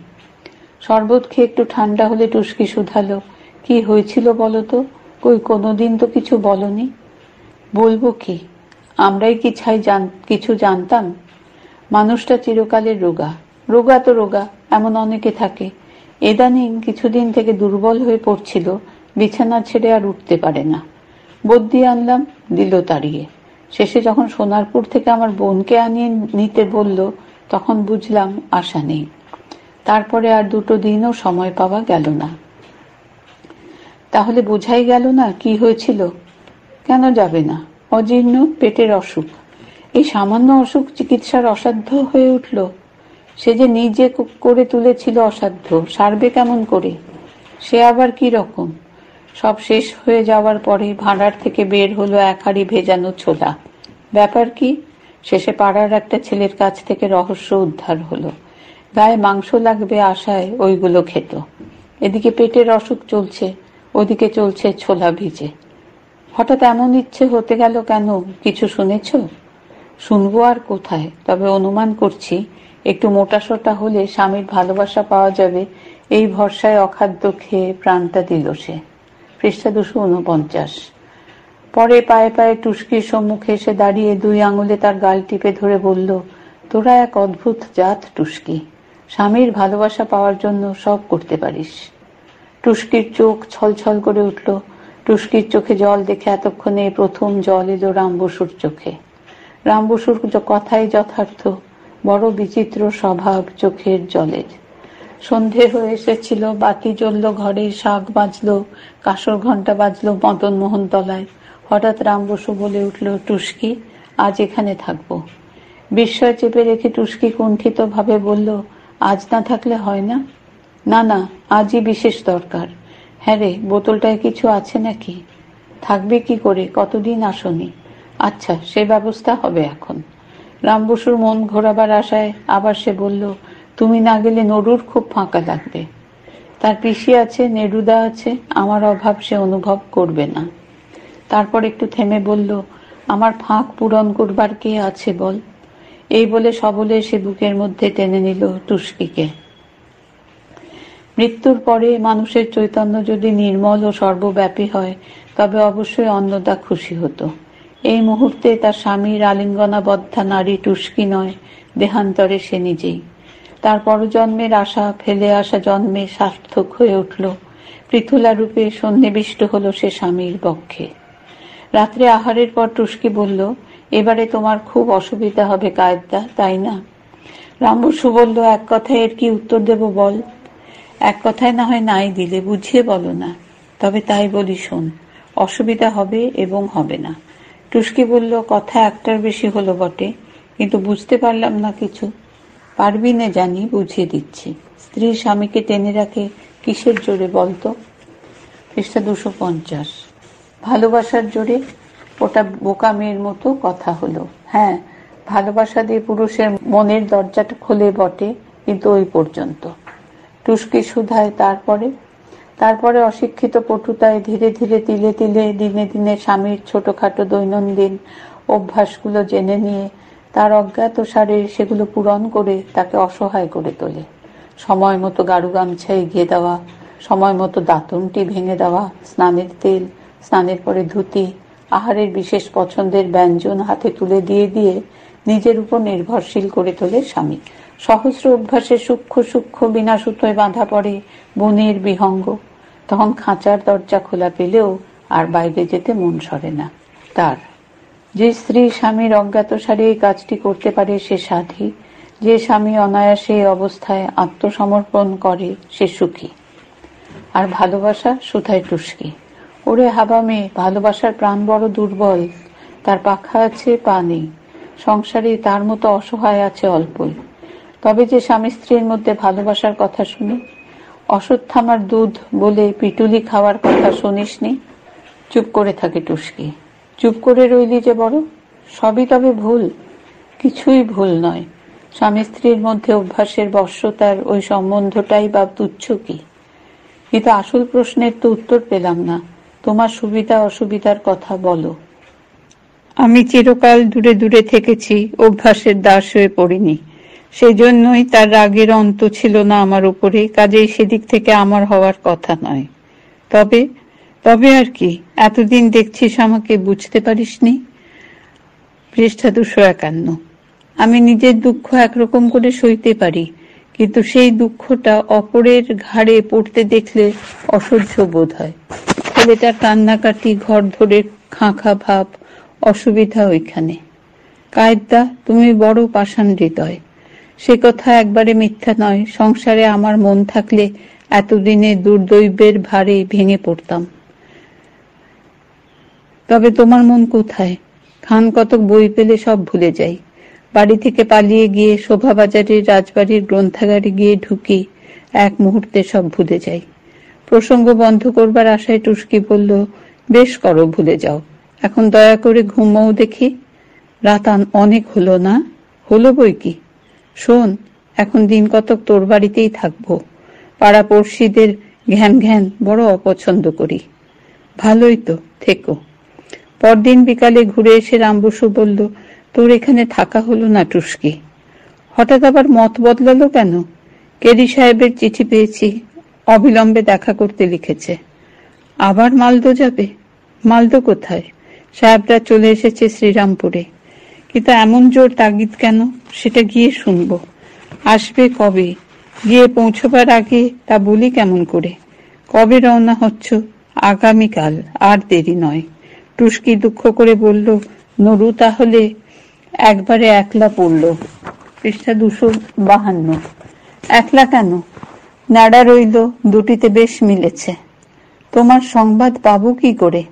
শরবত খেয়ে একটু ঠান্ডা হলে টুস্কি শুধালো, কি হয়েছিল বলো তো? কই কোনোদিন তো কিছু বলনি। বলবো কি, আমরাই কি কিছু জানতাম? মানুষটা চিরকালের রোগা। রোগা তো রোগা, এমন অনেকে থাকে। ইদানিং কিছুদিন থেকে দুর্বল হয়ে পড়ছিল, বিছানা ছেড়ে আর উঠতে পারে না। বদ্যি আনলাম, দিল তাড়িয়ে। শেষে যখন সোনারপুর থেকে আমার বোনকে আনিয়ে নিতে বলল, তখন বুঝলাম আশা নেই। তারপরে আর 2 দিনও সময় পাওয়া গেল না। তাহলে বোঝাই গেল না কি হয়েছিল? কেন যাবে না? অজীর্ণ পেটের অসুখ। এই সামান্য অসুখ চিকিৎসার অসাধ্য হয়ে উঠল। সে যে নিজে করে তুলেছিল অসাধ্য, সারবে কেমন করে? সে আবার কি রকম? সব শেষ হয়ে যাওয়ার পরে ভাঁড়ার থেকে বের হলো 1 হাঁড়ি ভেজানো ছোলা। ব্যাপার কি? শেষে পাড়ার একটা ছেলের কাছ থেকে রহস্য উদ্ধার হলো। গায়ে মাংস লাগবে আশায় ওইগুলো খেত। এদিকে পেটের অসুখ চলছে, ওদিকে চলছে ছোলা ভিজে। হঠাৎ এমন ইচ্ছে হতে গেল কেন? কিছু শুনেছ? শুনবো আর কোথায়, তবে অনুমান করছি একটু মোটাসোটা হলে স্বামীর ভালোবাসা পাওয়া যাবে, এই ভরসায় অখাদ্য খেয়ে প্রাণটা দিল সে। পৃষ্ঠা 249। পরে পায়ে পায়ে টুস্কির সম্মুখে এসে দাঁড়িয়ে 2 আঙুলে তার গাল টিপে ধরে বলল, তোরা এক অদ্ভুত জাত টুস্কি, স্বামীর ভালোবাসা পাওয়ার জন্য সব করতে পারিস। টুস্কির চোখ ছলছল করে উঠল। টুস্কির চোখে জল দেখে এতক্ষণে প্রথম জল এলো রাম বসুর চোখে। রাম বসুর কথাই যথার্থ, বড় বিচিত্র স্বভাব চোখের জলের। সন্ধে হয়ে এসেছিল, বাতি জ্বলল ঘরে, শাক বাজলো, কাঁসর ঘণ্টা বাজলো মদন মোহন তলায়। হঠাৎ রাম বসু বলে উঠল, টুস্কি, আজ এখানে থাকবো। বিস্ময় চেপে রেখে টুস্কি কুণ্ঠিত ভাবে বলল, আজ না থাকলে হয় না? না না, আজই বিশেষ দরকার। হ্যাঁ রে, বোতলটায় কিছু আছে নাকি? থাকবে কি করে, কতদিন আসনি। আচ্ছা, সে ব্যবস্থা হবে এখন। রাম বসুর মন ঘোরাবার আশায় আবার সে বলল, তুমি না গেলে নরুর খুব ফাঁকা লাগবে। তার পিসি আছে, নেরুদা আছে, আমার অভাব সে অনুভব করবে না। তারপর একটু থেমে বলল, আমার ফাঁক পূরণ করবার কে আছে বল? এই বলে সবলে সে বুকের মধ্যে টেনে নিল টুস্কিকে। মৃত্যুর পরে মানুষের চৈতন্য যদি নির্মল ও সর্বব্যাপী হয়, তবে অবশ্যই অন্নদা খুশি হতো। এই মুহূর্তে তার স্বামীর আলিঙ্গনাবদ্ধা নারী টুস্কি নয়, দেহান্তরে সে নিজেই। তার পরজন্মের আশা ফেলে আসা জন্মে সার্থক হয়ে উঠল। পৃথুলা রূপে সন্নিবিষ্ট হল সে স্বামীর বক্ষে। রাত্রে আহারের পর টুস্কি বলল, এবারে তোমার খুব অসুবিধা হবে কায়েদদা, তাই না? রাম বসু বলল, এক কথায় এর কি উত্তর দেব বল? এক কথায় না হয় নাই দিলে, বুঝিয়ে বলো না। তবে তাই বলি শোন, অসুবিধা হবে এবং হবে না। টুস্কি বলল, কথা একটার বেশি হলো বটে, কিন্তু বুঝতে পারলাম না কিছু। পারবি না জানি, বুঝিয়ে দিচ্ছি। স্ত্রী স্বামীকে টেনে রাখে কিসের জোরে বলতো? পৃষ্ঠা 250। ভালোবাসার জোরে। ওটা বোকা মেয়ের মতো কথা হলো। হ্যাঁ, ভালোবাসা দিয়ে পুরুষের মনের দরজাটা খোলে বটে, কিন্তু ওই পর্যন্ত। টুস্কি শুধায়, তারপরে অশিক্ষিত পটুতায় ধীরে ধীরে তিলে তিলে দিনে দিনে স্বামীর ছোটখাটো দৈনন্দিন অভ্যাসগুলো জেনে নিয়ে তার অজ্ঞাত সারে সেগুলো পূরণ করে তাকে অসহায় করে তোলে। সময় মতো গাড়ু গামছা এগিয়ে দেওয়া, সময় মতো দাঁতনটি ভেঙে দেওয়া, স্নানের তেল, স্নানের পরে ধুতি, আহারের বিশেষ পছন্দের ব্যঞ্জন হাতে তুলে দিয়ে দিয়ে নিজের উপর নির্ভরশীল করে তোলে স্বামী। সহস্র অভ্যাসে সূক্ষ্ম সূক্ষ্ম বিনা সুতোয় বাঁধা পড়ে বনের বিহঙ্গ। তখন খাঁচার দরজা খোলা পেলেও আর বাইরে যেতে মন সরে না তার। যে স্ত্রী স্বামীর অজ্ঞাত সারে এই কাজটি করতে পারে সে সাধী। যে স্বামী অনায়াসে এই অবস্থায় আত্মসমর্পণ করে সে সুখী। আর ভালোবাসা শুধায় টুস্কি। ওরে হাবা মেয়ে, ভালোবাসার প্রাণ বড় দুর্বল। তার পাখা আছে, পা নেই। সংসারে তার মতো অসহায় আছে অল্পই। তবে যে স্বামী স্ত্রীর মধ্যে ভালোবাসার কথা শুনি, অশ্বত্থামার দুধ বলে পিটুলি খাওয়ার কথা শুনিসনি? চুপ করে থাকে টুস্কি। চুপ করে রইলি যে বড়? সবই তবে ভুল? কিছুই ভুল নয়। স্বামী স্ত্রীর মধ্যে অভ্যাসের বশ্যতার ওই সম্বন্ধটাই বা তুচ্ছ কি? কিন্তু আসল প্রশ্নের তো উত্তর পেলাম না। তোমার সুবিধা অসুবিধার কথা বলো। আমি চিরকাল দূরে দূরে থেকেছি, অভ্যাসের দাস হয়ে পড়িনি। সেই জন্যই তার রাগের অন্ত ছিল না আমার উপরে, কাজেই সেদিক থেকে আমার হওয়ার কথা নয়। তবে তবে আর কি, এতদিন দেখছিস আমাকে, বুঝতে পারিসনি? পৃষ্ঠা 251। আমি নিজের দুঃখ একরকম করে সইতে পারি, কিন্তু সেই দুঃখটা অপরের ঘাড়ে পড়তে দেখলে অসহ্য বোধ হয়। ছেলেটার কান্নাকাটি, ঘর ধরে খাঁ ভাব, অসুবিধা ওইখানে। কায়েদদা, তুমি বড় পাষাণ হৃদয়। সে কথা একবারে মিথ্যা নয়। সংসারে আমার মন থাকলে এতদিনে দুর্দৈবের ভারে ভেঙে পড়তাম। তবে তোমার মন কোথায়? খান কতক বই পেলে সব ভুলে যাই। বাড়ি থেকে পালিয়ে গিয়ে শোভাবাজারের রাজবাড়ির গ্রন্থাগারে গিয়ে ঢুকি, এক মুহূর্তে সব ভুলে যাই। প্রসঙ্গ বন্ধ করবার আশায় টুস্কি বলল, বেশ করো, ভুলে যাও। এখন দয়া করে ঘুমোও দেখি। রাত অনেক হলো না? হলো বই কি। শোন, এখন দিন কতক তোর বাড়িতেই থাকবো। পাড়া পড়শিদের ঘ্যান ঘ্যান বড় অপছন্দ করি। ভালোই তো, থেকো। পরদিন বিকালে ঘুরে এসে রাম বসু বলল, তোর এখানে থাকা হলো না টুস্কি। হঠাৎ আবার মত বদলালো কেন? কেরি সাহেবের চিঠি পেয়েছি, অবিলম্বে দেখা করতে লিখেছে। আবার মালদো যাবে? মালদো কোথায়? সাহেবরা চলে এসেছে শ্রীরামপুরে। কিন্তু এমন জোর তাগিদ কেন, সেটা গিয়ে শুনবো। আসবে কবে? গিয়ে পৌঁছবার আগে তা বলি কেমন করে? কবে রওনা হচ্ছ? আগামীকাল, আর দেরি নয়। টুস্কি দুঃখ করে বলল, নরু তাহলে একবারে একলা পড়ল। পৃষ্ঠা 252। একলা কেন? নাড়া রইল, দুটিতে বেশ মিলেছে। তোমার সংবাদ পাবো কি করে?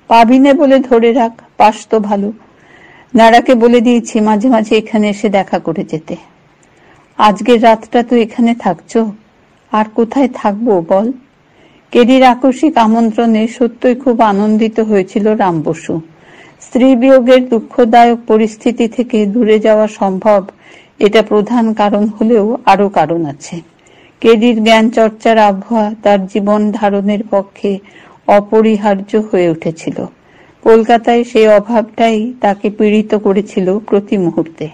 পাবি না বলে ধরে রাখ, পাস তো ভালো। নাড়াকে বলে দিয়েছি মাঝে মাঝে এখানে এসে দেখা করে যেতে। আজকের রাতটা তো এখানে থাকছো, আর কোথায় থাকবো বল? কেরির আকস্মিক আমন্ত্রণে সত্যই খুব আনন্দিত হয়েছিল রাম বসু। স্ত্রী বিয়োগের দুঃখদায়ক পরিস্থিতি থেকে দূরে যাওয়া সম্ভব, এটা প্রধান কারণ হলেও আরো কারণ আছে। কেরির জ্ঞান চর্চার আবহাওয়া তার জীবন ধারণের পক্ষে অপরিহার্য হয়ে উঠেছিল। কলকাতায় সেই অভাবটাই তাকে পীড়িত করেছিল প্রতি মুহূর্তে।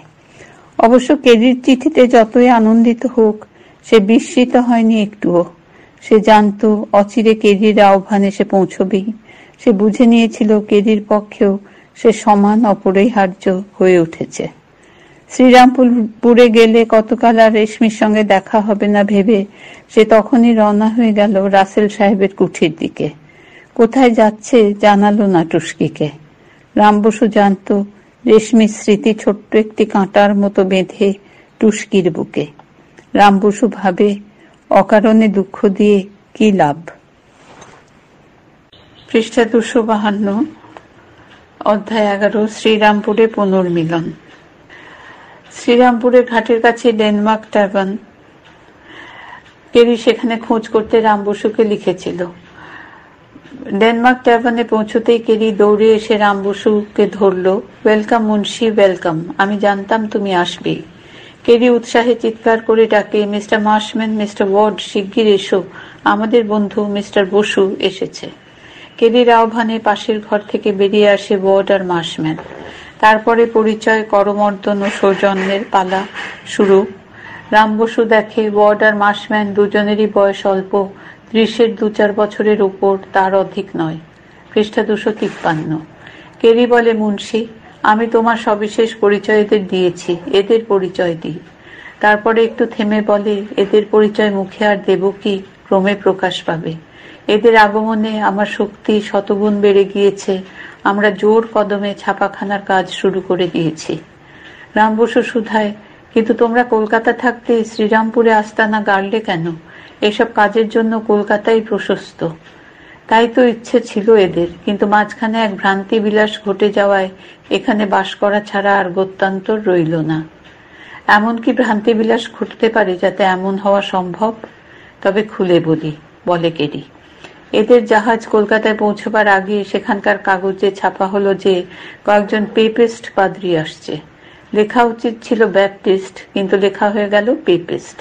অবশ্য কেরির চিঠিতে যতই আনন্দিত হোক, সে বিস্মিত হয়নি একটুও। সে জানত অচিরে কেরির আহ্বান এসে পৌঁছবেই। সে বুঝে নিয়েছিল কেরির পক্ষেও সে সমান অপরিহার্য হয়ে উঠেছে। শ্রীরামপুরে গেলে কতকাল আর রেশমির সঙ্গে দেখা হবে না ভেবে সে তখনই রওনা হয়ে গেল রাসেল সাহেবের কুঠির দিকে। কোথায় যাচ্ছে জানালো না টুস্কিকে। রাম বসু জানত রেশমির স্মৃতি ছোট্ট একটি কাঁটার মতো বেঁধে টুস্কির বুকে। রাম বসু ভাবে, অকারণে দুঃখ দিয়ে কি লাভ। পৃষ্ঠা 252, অধ্যায় 11, শ্রীরামপুরে পুনর্মিলন। শ্রীরামপুরের ঘাটের কাছে ডেনমার্ক ট্যাভার্ন। কেরি সেখানে খোঁজ করতে রাম বসুকে লিখেছিল। ডেনমার্ক ট্যাভার্নে পৌঁছতেই কেরি দৌড়ে এসে রাম বসুকে ধরল। ওয়েলকাম মুন্সি, ওয়েলকাম, আমি জানতাম তুমি আসবেই। কেরি উৎসাহে চিৎকার করে ডাকে, মিস্টার মার্শম্যান, মিস্টার ওয়ার্ড, শিগগির এসো, আমাদের বন্ধু মিস্টার বসু এসেছে। কেরির আহ্বানে পাশের ঘর থেকে বেরিয়ে আসে ওয়ার্ড আর মার্শম্যান। তারপরে পরিচয়, করমর্দন ও সৌজন্যের পালা শুরু। রাম বসু দেখে ওয়ার্ড আর মার্শম্যান দুজনেরই বয়স অল্প, 30-এর 2-4 বছরের উপর, তার অধিক নয়। পৃষ্ঠা 253। কেরি বলে, মুন্সি, আমি তোমার সবিশেষ পরিচয় এদের দিয়েছি, এদের পরিচয় দিই। তারপরে একটু থেমে বলে, এদের পরিচয় মুখে আর দেব কি, ক্রমে প্রকাশ পাবে। এদের আগমনে আমার শক্তি শতগুণ বেড়ে গিয়েছে। আমরা জোর কদমে ছাপাখানার কাজ শুরু করে দিয়েছি। রাম বসু শুধায়, কিন্তু তোমরা কলকাতা থাকতে শ্রীরামপুরে আস্তানা গাড়লে কেন? এসব কাজের জন্য কলকাতাই প্রশস্ত। তাই তো ইচ্ছে ছিল এদের, কিন্তু মাঝখানে এক ভ্রান্তি বিলাস ঘটে যাওয়ায় এখানে বাস করা ছাড়া আর গত্যন্তর রইল না। এমন কি ভ্রান্তি বিলাস ঘটতে পারে যাতে এমন হওয়া সম্ভব? তবে খুলে বলি, বলে কেরি। এদের জাহাজ কলকাতায় পৌঁছবার আগে সেখানকার কাগজে ছাপা হলো যে কয়েকজন পেপিস্ট পাদ্রী আসছে। লেখা উচিত ছিল ব্যাপটিস্ট, কিন্তু লেখা হয়ে গেল পেপিস্ট,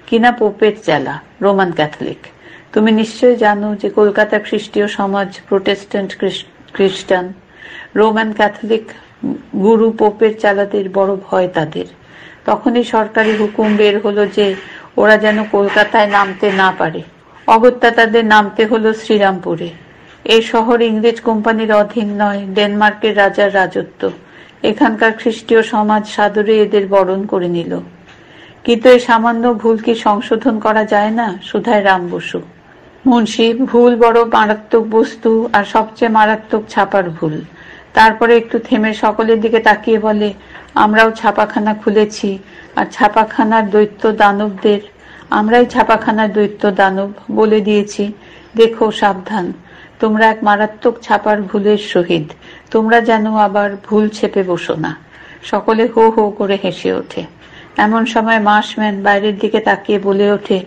কিনা পোপের চেলা, রোমান ক্যাথলিক। তুমি নিশ্চয় জানো যে কলকাতার খ্রিস্টীয় সমাজ প্রোটেস্ট্যান্ট খ্রিস্টান। রোমান ক্যাথলিক গুরু পোপের চেলাদের বড় ভয় তাদের। তখনই সরকারি হুকুম বের হলো যে ওরা যেন কলকাতায় নামতে না পারে। অগত্যা তাদের নামতে হলো শ্রীরামপুরে। এই শহর ইংরেজ কোম্পানির অধীন নয়, ডেনমার্কের রাজার রাজত্ব। এখানকার খ্রিস্টীয় সমাজ সাদরে এদের বরণ করে নিল। কিন্তু এই সামান্য ভুল কি সংশোধন করা যায় না? শুধায় রাম বসু। মুন্সি, ভুল বড় মারাত্মক বস্তু, আর সবচেয়ে মারাত্মক ছাপার ভুল। তারপরে একটু থেমে সকলের দিকে তাকিয়ে বলে, আমরাও ছাপাখানা খুলেছি, আর ছাপাখানার দৈত্য দানবদের, আমরাই ছাপাখানার দৈত্য দানব বলে দিয়েছি, দেখো সাবধান, তোমরা এক মারাত্মক ছাপার ভুলের শহীদ। তোমরা যেন আবার ভুল ছেপে বসো না। সকলে হো হো করে হেসে ওঠে। এমন সময় মার্শম্যান বাইরের দিকে তাকিয়ে বলে ওঠে,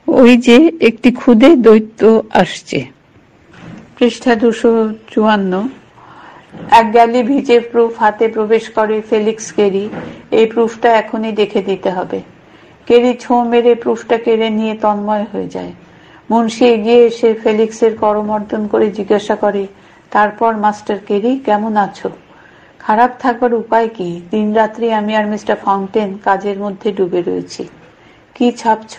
ওই যে একটি ক্ষুদে দৈত্য আসছে। পৃষ্ঠা 254। এক গ্যালি ভিজে প্রুফ হাতে প্রবেশ করে ফেলিক্স কেরি। এই প্রুফটা এখনই দেখে দিতে হবে। কেরি ছোঁ মেরে প্রুফটা কেড়ে নিয়ে তন্ময় হয়ে যায়। মুন্সি এগিয়ে এসে ফেলিক্সের করমর্দন করে জিজ্ঞাসা করে, তারপর মাস্টার কেরি, কেমন আছো? খারাপ থাকবার উপায় কি? দিন রাত্রি আমি আর মিস্টার ফাউন্টেন কাজের মধ্যে ডুবে রয়েছি। কি ছাপছ?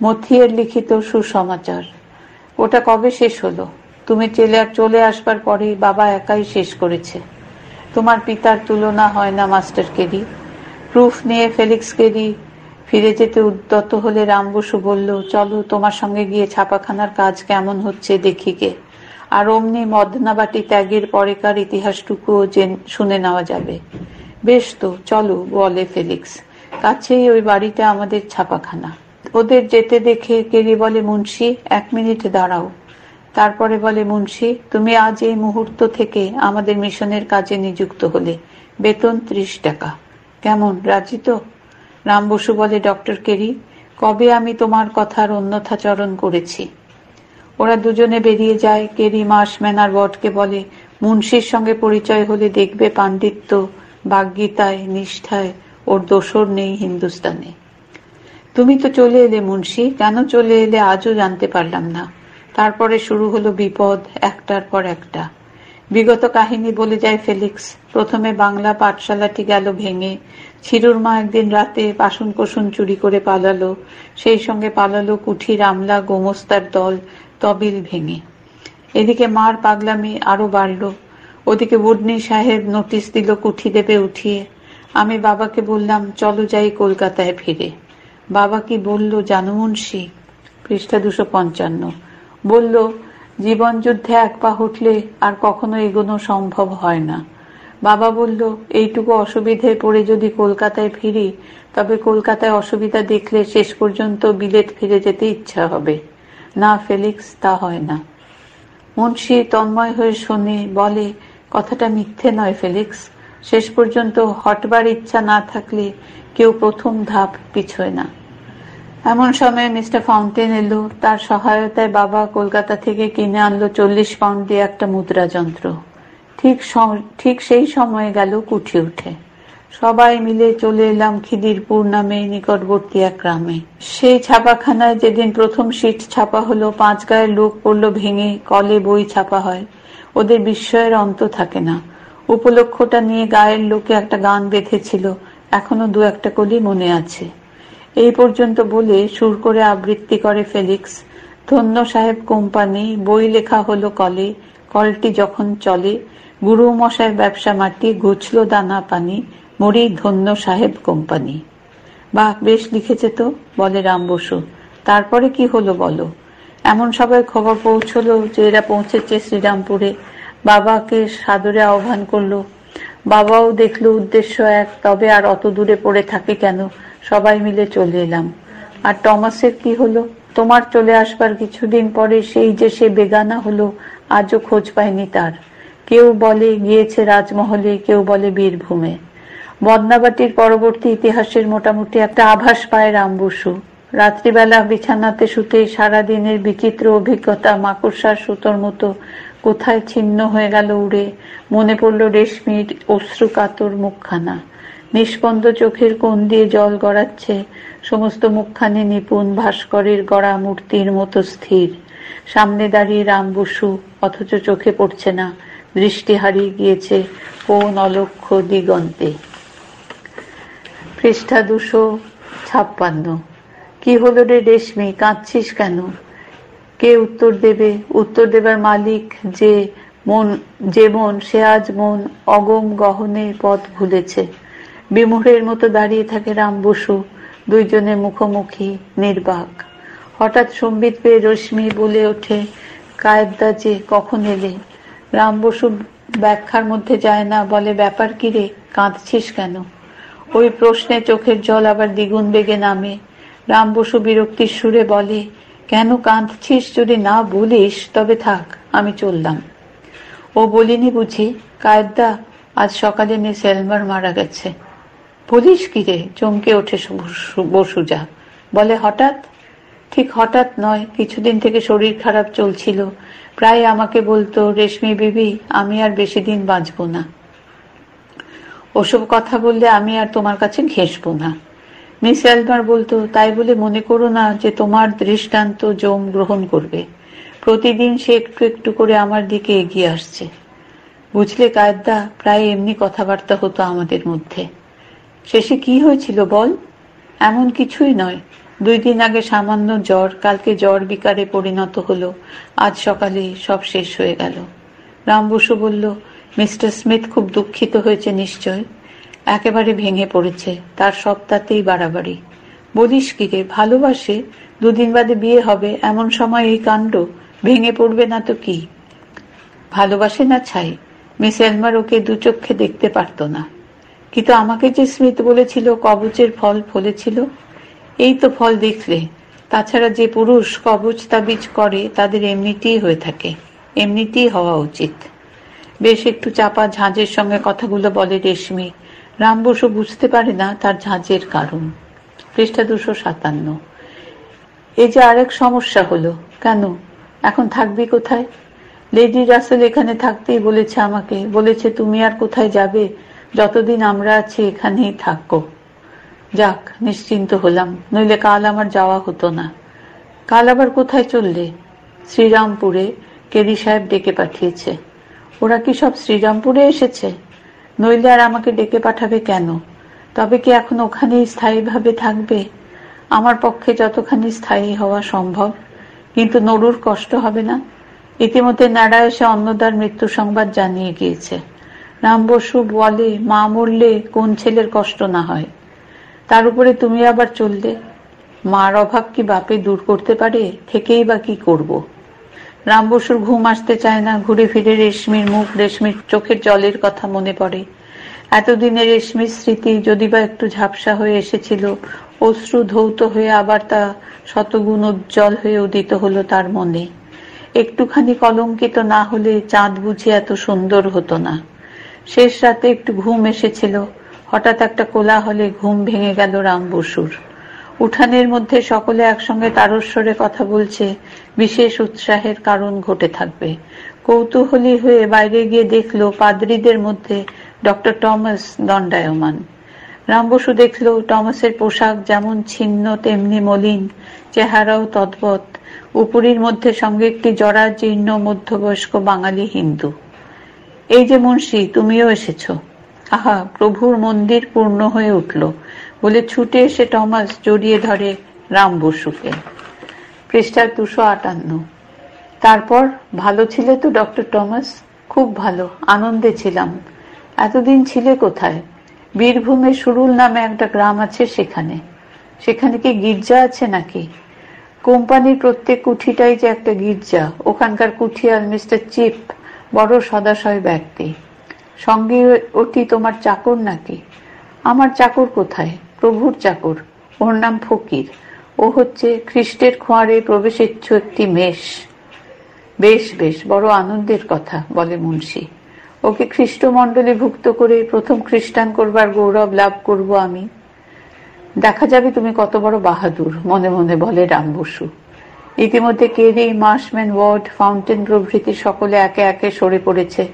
মথিয়ের লিখিত সুসমাচার। ওটা কবে শেষ হলো? তুমি চলে আসবার পরেই বাবা একাই শেষ করেছে। তোমার পিতার তুলনা হয় না মাস্টার কেরি। প্রুফ নিয়ে ফেলিক্স কেরি ফিরে যেতে উদ্যত হলে রাম বসু বলল, চলো তোমার সঙ্গে গিয়ে ছাপাখানার কাজ কেমন হচ্ছে দেখি গে। আর অমনি মদনাবাটি ত্যাগের পরেকার ইতিহাসটুকুও শুনে নেওয়া যাবে। বেশ তো, চলো, বলে ফেলিক্স। কাছেই ওই বাড়িতে আমাদের ছাপাখানা। ওদের যেতে দেখে কেরি বলে, মুন্সি 1 মিনিট দাঁড়াও। তারপরে বলে, মুন্সি তুমি আজ এই মুহূর্ত থেকে আমাদের মিশনের কাজে নিযুক্ত হলে, বেতন 30 টাকা। কেমন, রাজি তো? রাম বসু বলে, ডক্টর কেরি, কবে আমি তোমার কথার অন্যথাচরণ করেছি? ওরা দুজনে বেরিয়ে যায়। কেরি মাস ম্যানারওয়ার্ডকে বলে, মুন্সির সঙ্গে পরিচয় হলে দেখবে পাণ্ডিত্য, বাগ্গীতায়, নিষ্ঠায় ওর দোসর নেই হিন্দুস্তানে। তুমি তো চলে এলে মুন্সি, কেন চলে এলে আজও জানতে পারলাম না। তারপরে শুরু হলো বিপদ, একটার পর একটা। বিগত কাহিনী বলে যায় ফেলিক্স। প্রথমে বাংলা পাঠশালাটি গেল ভেঙে। ছিরুর মা একদিন রাতে বাসন কোসন চুরি করে পালালো। সেই সঙ্গে পালালো কুঠির আমলা গোমস্তার দল, তবিল ভেঙে। এদিকে মার পাগলামি আরো বাড়ল। ওদিকে বুডনি সাহেব নোটিশ দিল কুঠি দেবে উঠিয়ে। আমি বাবাকে বললাম, চলো যাই কলকাতায় ফিরে। বাবা কি বলল জানো মুন্সি? পৃষ্ঠা 255। বলল, জীবন যুদ্ধে 1 পা উঠলে আর কখনো এগোনো সম্ভব হয় না। বাবা বলল, এইটুকু অসুবিধায় পড়ে যদি কলকাতায় ফিরি, তবে কলকাতায় অসুবিধা দেখলে শেষ পর্যন্ত বিলেত ফিরে যেতে ইচ্ছা হবে। না ফেলিক্স, তা হয় না। মুন্সি তন্ময় হয়ে শোনে, বলে, কথাটা মিথ্যে নয় ফেলিক্স। শেষ পর্যন্ত হটবার ইচ্ছা না থাকলে কেউ প্রথম ধাপ পিছোয় না। এমন সময় মিস্টার ফাউন্টেন এলো। তার সহায়তায় বাবা কলকাতা থেকে কিনে আনলো 40 পাউন্ড দিয়ে একটা মুদ্রা যন্ত্র। ঠিক সেই সময়ে গেল কুঠি উঠে। সবাই মিলে চলে এলাম খিদিরপুর নামে নিকটবর্তী এক গ্রামে। সেই ছাপাখানায় যেদিন প্রথম শীট ছাপা হলো, 5 গায়ের লোক পড়লো ভেঙে, কলে বই ছাপা হয়। ওদের বিস্ময়ের অন্ত থাকে না। উপলক্ষটা নিয়ে গায়ের লোকে একটা গান বেঁধেছিল, এখনো 2-1 কলি মনে আছে। এই পর্যন্ত বলে সুর করে আবৃত্তি করে ফেলিক্স, ধন্য সাহেব কোম্পানি, বই লেখা হলো কলে, কলটি যখন চলে, গুরু মশাই ব্যবসা মাটি, ঘুচলো দানা পানি, মরি ধন্য সাহেব কোম্পানি। বাহ, বেশ লিখেছে তো, বলে রাম বসু। তারপরে কি হলো বলো? এমন সবাই খবর পৌঁছলো যে এরা পৌঁছেছে শ্রীরামপুরে। বাবাকে সাদরে আহ্বান করলো। বাবাও দেখলো উদ্দেশ্য এক, তবে আর অত দূরে পড়ে থাকে কেন, সবাই মিলে চলে এলাম। আর টমাসের কি হলো? তোমার চলে আসবার কিছুদিন পরে সেই যে সে বেগানা হলো, আজও খোঁজ পায়নি তার। কেউ বলে গিয়েছে রাজমহলে, কেউ বলে বীরভূমে। মদনাবাটির পরবর্তী ইতিহাসের মোটামুটি একটা আভাস পায় রাম বসু। রাত্রিবেলা বিছানাতে শুতে সারাদিনের বিচিত্র অভিজ্ঞতা মাকড়সার সুতোর মতো কোথায় ছিন্ন হয়ে গেল উড়ে। মনে পড়ল রেশমির অশ্রুকাতর মুখখানা। নিষ্পন্দ চোখের কোণ দিয়ে জল গড়াচ্ছে, সমস্ত মুখখানি নিপুণ ভাস্করের গড়া মূর্তির মতো স্থির। সামনে দাঁড়িয়ে রাম বসু, অথচ চোখে পড়ছে না, দৃষ্টি হারিয়ে গিয়েছে কোন অলক্ষ্য দিগন্তে। পৃষ্ঠা 256। কি হলো রে রেশমি, কাঁদছিস কেন? কে উত্তর দেবে? উত্তর দেবার মালিক যে মন, সে আজ মন অগম গহনে পথ ভুলেছে। বিমূঢ়ের মতো দাঁড়িয়ে থাকে রাম বসু, দুইজনে মুখোমুখি, নির্বাক। হঠাৎ সম্বিত পেয়ে রশ্মি বলে ওঠে, কায়েদদা যে, কখন এলে? রাম বসু ব্যাখ্যার মধ্যে যায় না, বলে, ব্যাপার কি রে, কাঁদছিস কেন? ওই প্রশ্নে চোখের জল আবার দ্বিগুণ বেগে নামে। রাম বসু বিরক্তির সুরে বলে, কেন কাঁদছিস যদি না বলিস তবে থাক, আমি চললাম। ও বলিনি বুঝি? কায়েদদা, আজ সকালে মিস এলমার মারা গেছে। বলিস কি রে? চমকে ওঠে বসুজা। বলে, হঠাৎ? ঠিক হঠাৎ নয়, কিছুদিন থেকে শরীর খারাপ চলছিল। প্রায় আমাকে বলতো, রেশমি বিবি, আমি আর বেশি দিন বাঁচব না। ওসব কথা বললে আমি আর তোমার কাছে ঘেঁষবো না। মিস এলমার বলতো, তাই বলে মনে করো না যে তোমার দৃষ্টান্ত জম গ্রহণ করবে। প্রতিদিন সে একটু একটু করে আমার দিকে এগিয়ে আসছে। বুঝলে কায়েদদা, প্রায় এমনি কথাবার্তা হতো আমাদের মধ্যে। শেষে কি হয়েছিল বল? এমন কিছুই নয়। 2 দিন আগে সামান্য জ্বর, কালকে জ্বর বিকারে পরিণত হলো, আজ সকালে সব শেষ হয়ে গেল। রাম বসু বলল, মিস্টার স্মিথ খুব দুঃখিত হয়েছে নিশ্চয়। একেবারে ভেঙে পড়েছে, তার সব তাতেই বাড়াবাড়ি। বলিস কি রে, ভালোবাসে? দুদিন বাদে বিয়ে হবে, এমন সময় এই কাণ্ড! ভেঙে পড়বে না তো কি? ভালোবাসে না ছাই। মিস এলমার ওকে দু চক্ষে দেখতে পারত না। কিন্তু আমাকে যে স্মিথ বলেছিল কবচের ফল ফলেছিল, এই তো ফল দেখলে। তাছাড়া যে পুরুষ কবচ তাবিজ করে তাদের এমনিতেই হয়ে থাকে, এমনিতেই হওয়া উচিত। বেশ একটু চাপা ঝাঁঝের সঙ্গে কথাগুলো বলে রেশমি। রাম বসু বুঝতে পারে না তার ঝাঁঝের কারণ। পৃষ্ঠা 257। এই যে আরেক সমস্যা হলো। কেন? এখন থাকবি কোথায়? লেডি রাসেল এখানে থাকতেই বলেছে আমাকে, বলেছে তুমি আর কোথায় যাবে, যতদিন আমরা আছি এখানেই থাকো। যাক, নিশ্চিন্ত হলাম, নইলে কাল আমার যাওয়া হতো না। কাল আবার কোথায় চললে? শ্রীরামপুরে, কেরি সাহেব ডেকে পাঠিয়েছে। ওরা কি সব শ্রীরামপুরে এসেছে? নইলে আর আমাকে ডেকে পাঠাবে কেন? তবে কি এখন ওখানেই স্থায়ীভাবে থাকবে? আমার পক্ষে যতখানি স্থায়ী হওয়া সম্ভব। কিন্তু নড়ুর কষ্ট হবে না? ইতিমধ্যে ন্যাড়া এসে অন্নদার মৃত্যু সংবাদ জানিয়ে গিয়েছে। রাম বসু বলে মা মরলে কোন ছেলের কষ্ট না হয়। তার উপরে তুমি আবার চললে। মার অভাব কি বাপে দূর করতে পারে? থেকেই বা কি করব? রাম বসুর ঘুম আসতে চায় না। ঘুরে ফিরে রেশমির মুখ, রেশমির চোখের জলের কথা মনে পড়ে। এতদিনে রেশমির স্মৃতি যদি বা একটু ঝাপসা হয়ে এসেছিল, অশ্রু ধৌত হয়ে আবার তা শতগুণ উজ্জ্বল হয়ে উদিত হলো তার মনে। একটুখানি কলঙ্কিত না হলে চাঁদ বুঝি এত সুন্দর হতো না। শেষ রাতে একটু ঘুম এসেছিল। হঠাৎ একটা কোলাহলে ঘুম ভেঙে গেল রাম বসুর। উঠানের মধ্যে সকলে একসঙ্গে তারস্বরে কথা বলছে, বিশেষ উৎসাহের কারণ ঘটে থাকবে। কৌতূহলী হয়ে বাইরে গিয়ে দেখলো পাদ্রীদের মধ্যে ডক্টর টমাস দণ্ডায়মান। রাম বসু দেখল টমাসের পোশাক যেমন ছিন্ন তেমনি মলিন, চেহারাও তদ্বৎ। উপরির মধ্যে সঙ্গে একটি জরাজীর্ণ মধ্যবয়স্ক বাঙালি হিন্দু। এই যে মুন্সি, তুমিও এসেছ। আহা, প্রভুর মন্দির পূর্ণ হয়ে উঠল বলে ছুটে এসে টমাস জড়িয়ে ধরে রাম বসুকে। পৃষ্ঠা 258। তারপর ভালো ছিলে তো ডক্টর টমাস? খুব ভালো, আনন্দে ছিলাম। এতদিন ছিলে কোথায়? বীরভূমে সুরুল নামে একটা গ্রাম আছে, সেখানে। সেখানে কি গির্জা আছে নাকি? কোম্পানির প্রত্যেক কুঠিটাই যে একটা গির্জা। ওখানকার কুঠিয়াল মিস্টার চিপ বড় সদাশয় ব্যক্তি। সঙ্গে ওটি তোমার চাকর নাকি? আমার চাকর কোথায়? প্রভুর চাকর। ওর নাম ফকির। ও হচ্ছে খ্রিস্টের খোঁয়ারে প্রবেশেচ্ছ একটি মেষ। বেশ বেশ, বড় আনন্দের কথা, বলে মুন্সি। ওকে খ্রিস্টমণ্ডলে ভুক্ত করে প্রথম খ্রিস্টান করবার গৌরব লাভ করব আমি। দেখা যাবে তুমি কত বড় বাহাদুর, মনে মনে বলে রাম বসু। ইতিমধ্যে কেরি, মার্শম্যান, ওয়ার্ড, ফাউন্টেন প্রভৃতি সকলে একে একে সরে পড়েছে।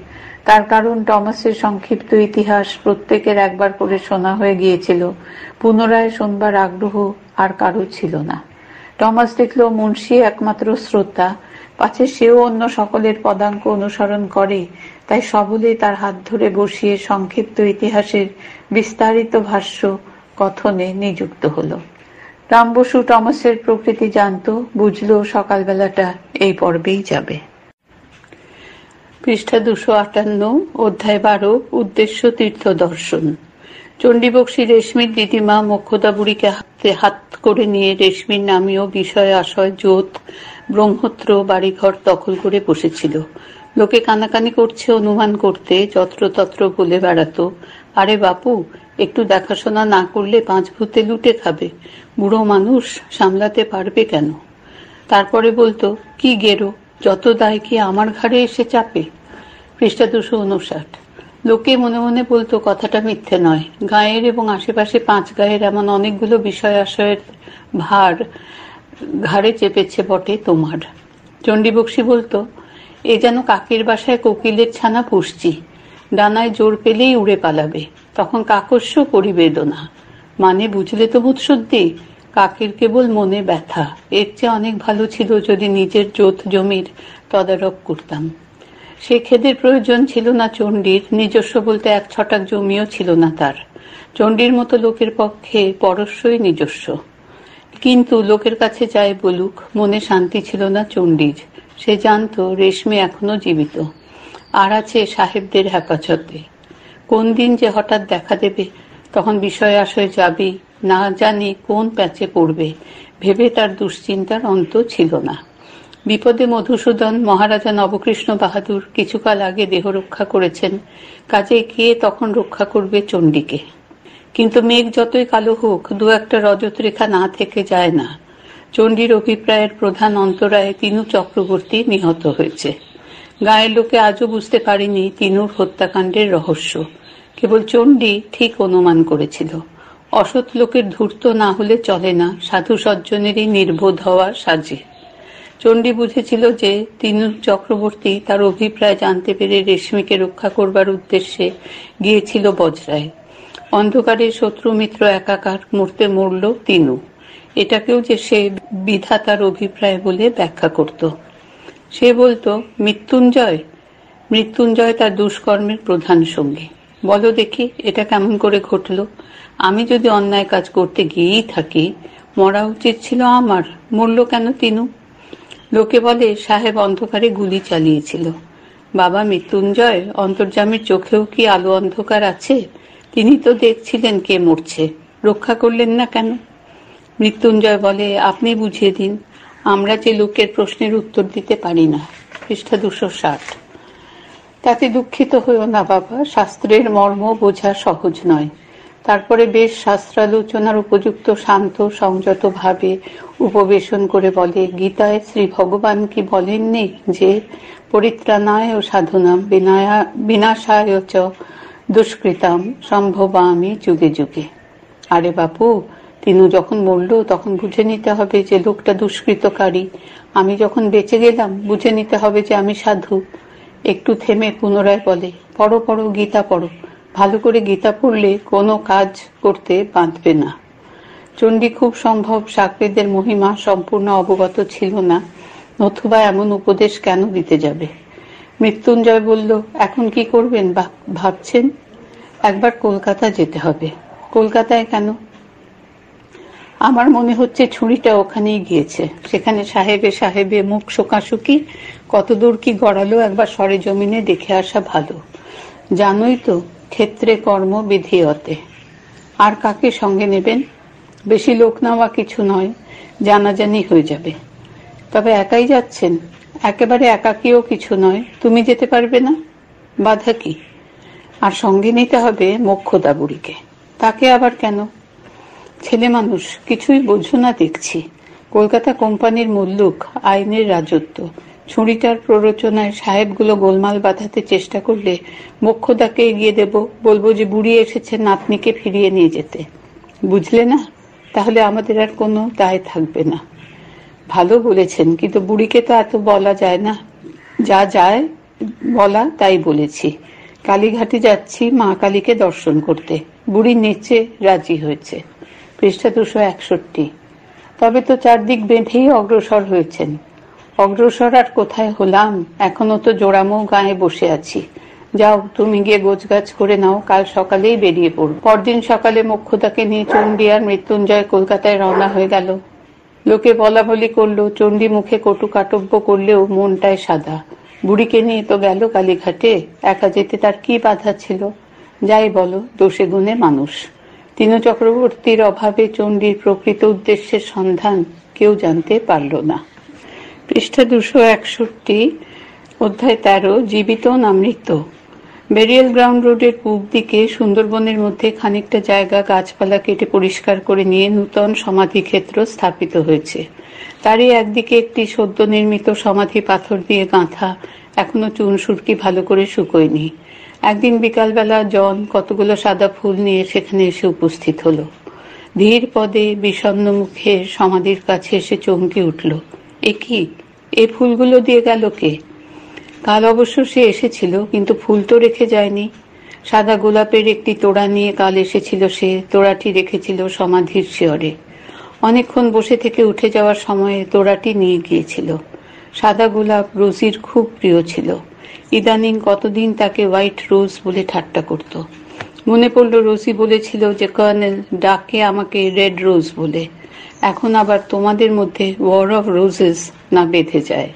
তার কারণ টমাসের সংক্ষিপ্ত ইতিহাস প্রত্যেকের একবার করে শোনা হয়ে গিয়েছিল। পুনরায় শোনবার আগ্রহ আর কারো ছিল না। টমাস দেখল মুন্সি একমাত্র শ্রোতা, পাছে সেও অন্য সকলের পদাঙ্ক অনুসরণ করে, তাই সবলে তার হাত ধরে বসিয়ে সংক্ষিপ্ত ইতিহাসের বিস্তারিত ভাষ্য কথনে নিযুক্ত হলো। রাম বসু টমাসের প্রকৃতি জানত, বুঝলো সকালবেলাটা এই পর্বেই যাবে। পৃষ্ঠা 258, অধ্যায় 12, উদ্দেশ্য তীর্থ দর্শন। চণ্ডীবক্সী রেশমির দিদিমা মোক্ষদা বুড়িকে হাতে হাত করে নিয়ে রেশমির নামীয় বিষয় আশয় জোত ব্রহ্মত্র বাড়িঘর দখল করে বসেছিল। লোকে কানাকানি করছে অনুমান করতে, যত্রতত্র বলে বেড়াতো, আরে বাপু, একটু দেখাশোনা না করলে 5 ভূতে লুটে খাবে। বুড়ো মানুষ, সামলাতে পারবে কেন? তারপরে বলতো, কি গেরো, যত দায় কি আমার ঘাড়ে এসে চাপে? পৃষ্ঠা 259। লোকে মনে মনে বলতো কথাটা মিথ্যে নয়। গাঁয়ের এবং আশেপাশে 5 গাঁয়ের এমন অনেকগুলো বিষয় আশয়ের ভার ঘাড়ে চেপেছে বটে তোমার। চণ্ডীবক্সী বলতো, এ যেন কাকের বাসায় কোকিলের ছানা পুষছি, ডানায় জোর পেলেই উড়ে পালাবে, তখন কাকস্য পরিবেদনা। মানে বুঝলে তো বুৎসুদ্দি, কাকের কেবল মনে ব্যথা। এর চেয়ে অনেক ভালো ছিল যদি নিজের জোত জমির তদারক করতাম। সে খেদের প্রয়োজন ছিল না চণ্ডীর, নিজস্ব বলতে 1 ছটাক জমিও ছিল না তার। চণ্ডীর মতো লোকের পক্ষে পরস্যই নিজস্ব। কিন্তু লোকের কাছে যাই বলুক, মনে শান্তি ছিল না চণ্ডীর। সে জানত রেশমি এখনো জীবিত, আর আছে সাহেবদের হেফাজতে। কোন দিন যে হঠাৎ দেখা দেবে, তখন বিষয় আশয় যাবি, না জানি কোন প্যাচে পড়বে ভেবে তার দুশ্চিন্তার অন্ত ছিল না। বিপদে মধুসূদন মহারাজা নবকৃষ্ণ বাহাদুর কিছুকাল আগে দেহ রক্ষা করেছেন, কাজে কে তখন রক্ষা করবে চণ্ডীকে? কিন্তু মেঘ যতই কালো হোক, দু একটা রজত রেখা না থেকে যায় না। চণ্ডীর অভিপ্রায়ের প্রধান অন্তরায় তিনু চক্রবর্তী নিহত হয়েছে। গায়ের লোকে আজও বুঝতে পারেনি তিনুর হত্যাকাণ্ডের রহস্য। কেবল চণ্ডী ঠিক অনুমান করেছিল। অসৎ লোকের ধূর্ত না হলে চলে না, সাধু সজ্জনেরই নির্বোধ হওয়া সাজে। চণ্ডী বুঝেছিল যে তিনু চক্রবর্তী তার অভিপ্রায় জানতে পেরে রেশমিকে রক্ষা করবার উদ্দেশ্যে গিয়েছিল বজরায়। অন্ধকারে শত্রু মিত্র একাকার, মরতে মরল তিনু। এটাকেও যে সে বিধাতার অভিপ্রায় বলে ব্যাখ্যা করত। সে বলতো, মৃত্যুঞ্জয় মৃত্যুঞ্জয় তার দুষ্কর্মের প্রধান সঙ্গী। বলো দেখি এটা কেমন করে ঘটল? আমি যদি অন্যায় কাজ করতে গিয়েই থাকি, মরা উচিত ছিল আমার, মরল কেন তিনু? লোকে বলে সাহেব অন্ধকারে গুলি চালিয়েছিল। বাবা মৃত্যুঞ্জয়, অন্তর্যামীর চোখেও কি আলো অন্ধকার আছে? তিনি তো দেখছিলেন কে মরছে, রক্ষা করলেন না কেন? মৃত্যুঞ্জয় বলে, আপনি বুঝিয়ে দিন, আমরা যে লোকের প্রশ্নের উত্তর দিতে পারি না। পৃষ্ঠা 260। তাতে দুঃখিত হইও না বাবা, শাস্ত্রের মর্ম বোঝা সহজ নয়। তারপরে বেশ শাস্ত্রালোচনার উপযুক্ত শান্ত সংযত ভাবে উপবেশন করে বলে, গীতায় শ্রী ভগবান কি বলেননি যে পরিত্রাণায় ও সাধনাম বিনাশায় চ দুষ্কৃতাম সম্ভবামি যুগে যুগে। আরে বাপু, তিনু যখন মরল তখন বুঝে নিতে হবে যে লোকটা দুষ্কৃতকারী। আমি যখন বেঁচে গেলাম বুঝে নিতে হবে যে আমি সাধু। একটু থেমে পুনরায় বলে, পড়ো পড়ো, গীতা পড়ো। ভালো করে গীতা পড়লে কোনো কাজ করতে বাঁধবে না। চণ্ডী খুব সম্ভব সাকরেদের মহিমা সম্পূর্ণ অবগত ছিল না, নতুবা এমন উপদেশ কেন দিতে যাবে? মৃত্যুঞ্জয় বলল, এখন কি করবেন ভাবছেন? একবার কলকাতা যেতে হবে। কলকাতায় কেন? আমার মনে হচ্ছে ছুরিটা ওখানেই গিয়েছে। সেখানে সাহেবে মুখ শোকাশুকি, কতদূর কি গড়ালো একবার সরেজমিনে দেখে আসা ভালো। জানোই তো, ক্ষেত্রে কর্ম বিধিয়তে। আর কাকে সঙ্গে নেবেন? বেশি লোক নেওয়া কিছু নয়, জানাজানি হয়ে যাবে। তবে একাই যাচ্ছেন? একেবারে একাকিও কিছু নয়। তুমি যেতে পারবে না? বাধা কি? আর সঙ্গে নিতে হবে মোক্ষদা বুড়িকে। তাকে আবার কেন? ছেলে মানুষ, কিছুই বোঝো না দেখছি। কলকাতা কোম্পানির মুল্লুক, আইনের রাজত্ব। ছুরিটার প্ররোচনায় সাহেবগুলো গোলমাল বাঁধাতে চেষ্টা করলে মোক্ষদাকে এগিয়ে দেব, বলবো যে বুড়ি এসেছে নাতনিকে ফিরিয়ে নিয়ে যেতে। বুঝলে না? তাহলে আমাদের আর কোনো দায় থাকবে না। ভালো বলেছেন, কিন্তু বুড়িকে তো এত বলা যায় না। যা যায় বলা তাই বলেছি। কালীঘাটে যাচ্ছি মা কালীকে দর্শন করতে। বুড়ি নেচে রাজি হয়েছে। পৃষ্ঠা 261। তবে তো চারদিক বেঁধেই অগ্রসর হয়েছেন। অগ্রসর আর কোথায় হলাম, এখনো তো জোড়ামো গায়ে বসে আছি। যাও, তুমি গিয়ে গোছগাছ করে নাও, কাল সকালেই বেরিয়ে পড়ব। পরদিন সকালে মোক্ষদাকে নিয়ে চণ্ডী আর মৃত্যুঞ্জয় কলকাতায় রওনা হয়ে গেল। লোকে বলা বলি করলো, চণ্ডী মুখে কটু কাটব্য করলেও মনটায় সাদা। বুড়িকে নিয়ে তো গেল কালীঘাটে, একা যেতে তার কি বাধা ছিল? যাই বলো, দোষে গুণে মানুষ। তিনু চক্রবর্তীর অভাবে চণ্ডীর প্রকৃত উদ্দেশ্যের সন্ধান কেউ জানতে পারল না। পৃষ্ঠা 261, অধ্যায় 13, জীবিত না মৃত। বেরিয়াল গ্রাউন্ড রোডের পূব দিকে সুন্দরবনের মধ্যে খানিকটা জায়গা গাছপালা কেটে পরিষ্কার করে নিয়ে নূতন সমাধিক্ষেত্র স্থাপিত হয়েছে। তারই একদিকে একটি সদ্য নির্মিত সমাধি পাথর দিয়ে গাঁথা, এখনো চুন সুরকি ভালো করে শুকোয়নি। একদিন বিকালবেলা জন কতগুলো সাদা ফুল নিয়ে সেখানে এসে উপস্থিত হলো। ধীর পদে বিষণ্ণ মুখে সমাধির কাছে এসে চমকে উঠল। এ কি, এ ফুলগুলো দিয়ে গেল কে? কাল অবশ্য সে এসেছিল, কিন্তু ফুল তো রেখে যায়নি। সাদা গোলাপের একটি তোড়া নিয়ে কাল এসেছিল সে, তোড়াটি রেখেছিল সমাধির শিয়রে। অনেকক্ষণ বসে থেকে উঠে যাওয়ার সময়ে তোড়াটি নিয়ে গিয়েছিল। সাদা গোলাপ রোজির খুব প্রিয় ছিল। ইদানিং কতদিন তাকে হোয়াইট রোজ বলে ঠাট্টা করত। মনে পড়ল রোজি বলেছিল যে কর্নেল ডাকে আমাকে রেড রোজ বলে। এখন আবার তোমাদের মধ্যে ওয়ার অফ রোজেস না বেঁধে যায়।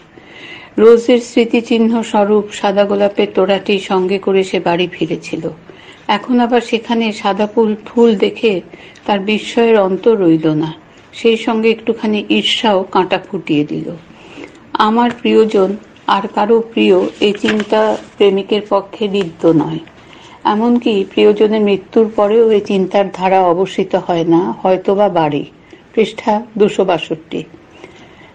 রোজের স্মৃতিচিহ্ন স্বরূপ সাদা গোলাপের তোড়াটি সঙ্গে করে সে বাড়ি ফিরেছিল। এখন আবার সেখানে সাদা ফুল ফুল দেখে তার বিস্ময়ের অন্ত রইল না, সেই সঙ্গে একটুখানি ঈর্ষাও কাঁটা ফুটিয়ে দিল। আমার প্রিয়জন আর কারো প্রিয়, এই চিন্তা প্রেমিকের পক্ষে বিদ্য নয়। এমনকি প্রিয়জনের মৃত্যুর পরেও এই চিন্তার ধারা অবসিত হয় না, হয়তোবা বাড়ে। পৃষ্ঠা 262।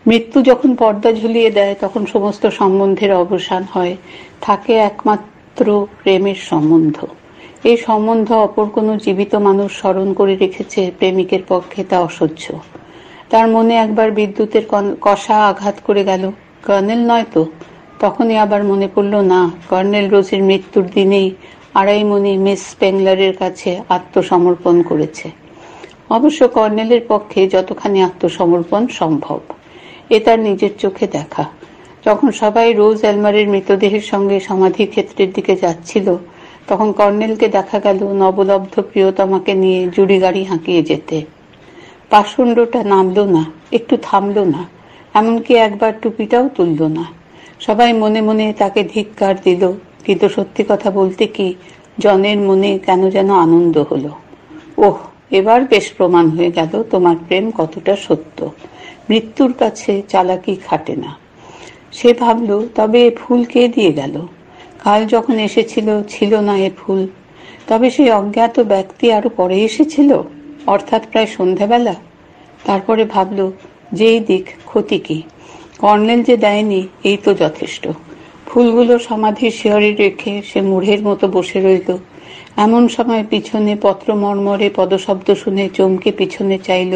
মৃত্যু যখন পর্দা ঝুলিয়ে দেয় তখন সমস্ত সম্বন্ধের অবসান হয়, থাকে একমাত্র প্রেমের সম্বন্ধ। এই সম্বন্ধ অপর কোনো জীবিত মানুষ স্মরণ করে রেখেছে প্রেমিকের পক্ষে তা অসহ্য। তার মনে একবার বিদ্যুতের কষা আঘাত করে গেল, কর্নেল নয় তো। তখনই আবার মনে পড়ল, না, কর্নেল রোজির মৃত্যুর দিনেই আড়াইমণি মিস স্পেংলারের কাছে আত্মসমর্পণ করেছে। অবশ্য কর্নেলের পক্ষে যতখানি আত্মসমর্পণ সম্ভব, এ তার নিজের চোখে দেখা। যখন সবাই রোজ এলমারের মৃতদেহের সঙ্গে সমাধি ক্ষেত্রের দিকে যাচ্ছিল, তখন কর্নেলকে দেখা গেল নবলব্ধ প্রিয়তমাকে নিয়ে জুড়ি গাড়ি হাঁকিয়ে যেতে। পাষণ্ডটা নামল না, একটু থামল না, এমনকি একবার টুপিটাও তুলল না। সবাই মনে মনে তাকে ধিক্কার দিল, কিন্তু সত্যি কথা বলতে কি, জনের মনে কেন যেন আনন্দ হলো। ওহ, এবার বেশ প্রমাণ হয়ে গেল তোমার প্রেম কতটা সত্য। মৃত্যুর কাছে চালাকি খাটে না। সে ভাবল, তবে এ ফুল কে দিয়ে গেল? কাল যখন এসেছিল ছিল না এ ফুল। তবে সেই অজ্ঞাত ব্যক্তি আরো পরে এসেছিল, অর্থাৎ প্রায় সন্ধ্যাবেলা। তারপরে ভাবল, যেই দিক ক্ষতি কি, কর্নেল যে দেয়নি এই তো যথেষ্ট। ফুলগুলো সমাধির শিয়রে রেখে সে মূঢ়ের মতো বসে রইল। এমন সময় পিছনে পত্র মর্মরে পদশব্দ শুনে চমকে পিছনে চাইল।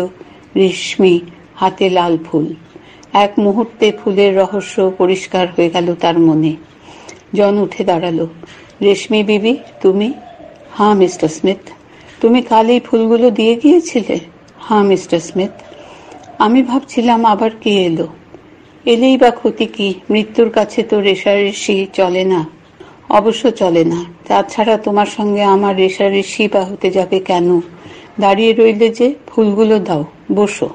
রেশমি, হাতে লাল ফুল। এক মুহূর্তে ফুলের রহস্য পরিষ্কার হয়ে গেল তার মনে। জন উঠে দাঁড়ালো। রেশমি বিবি, তুমি? হ্যাঁ মিস্টার স্মিথ। তুমি কাল এই ফুলগুলো দিয়ে গিয়েছিলে? হ্যাঁ মিস্টার স্মিথ। আমি ভাবছিলাম আবার কে এলো। এলেই বা ক্ষতি কি, মৃত্যুর কাছে তো রেষারেষি চলে না। অবশ্য চলে না, তাছাড়া তোমার সঙ্গে আমার রেষারেষি বা হতে যাবে কেন? দাঁড়িয়ে রইলে যে, ফুলগুলো দাও, বসো।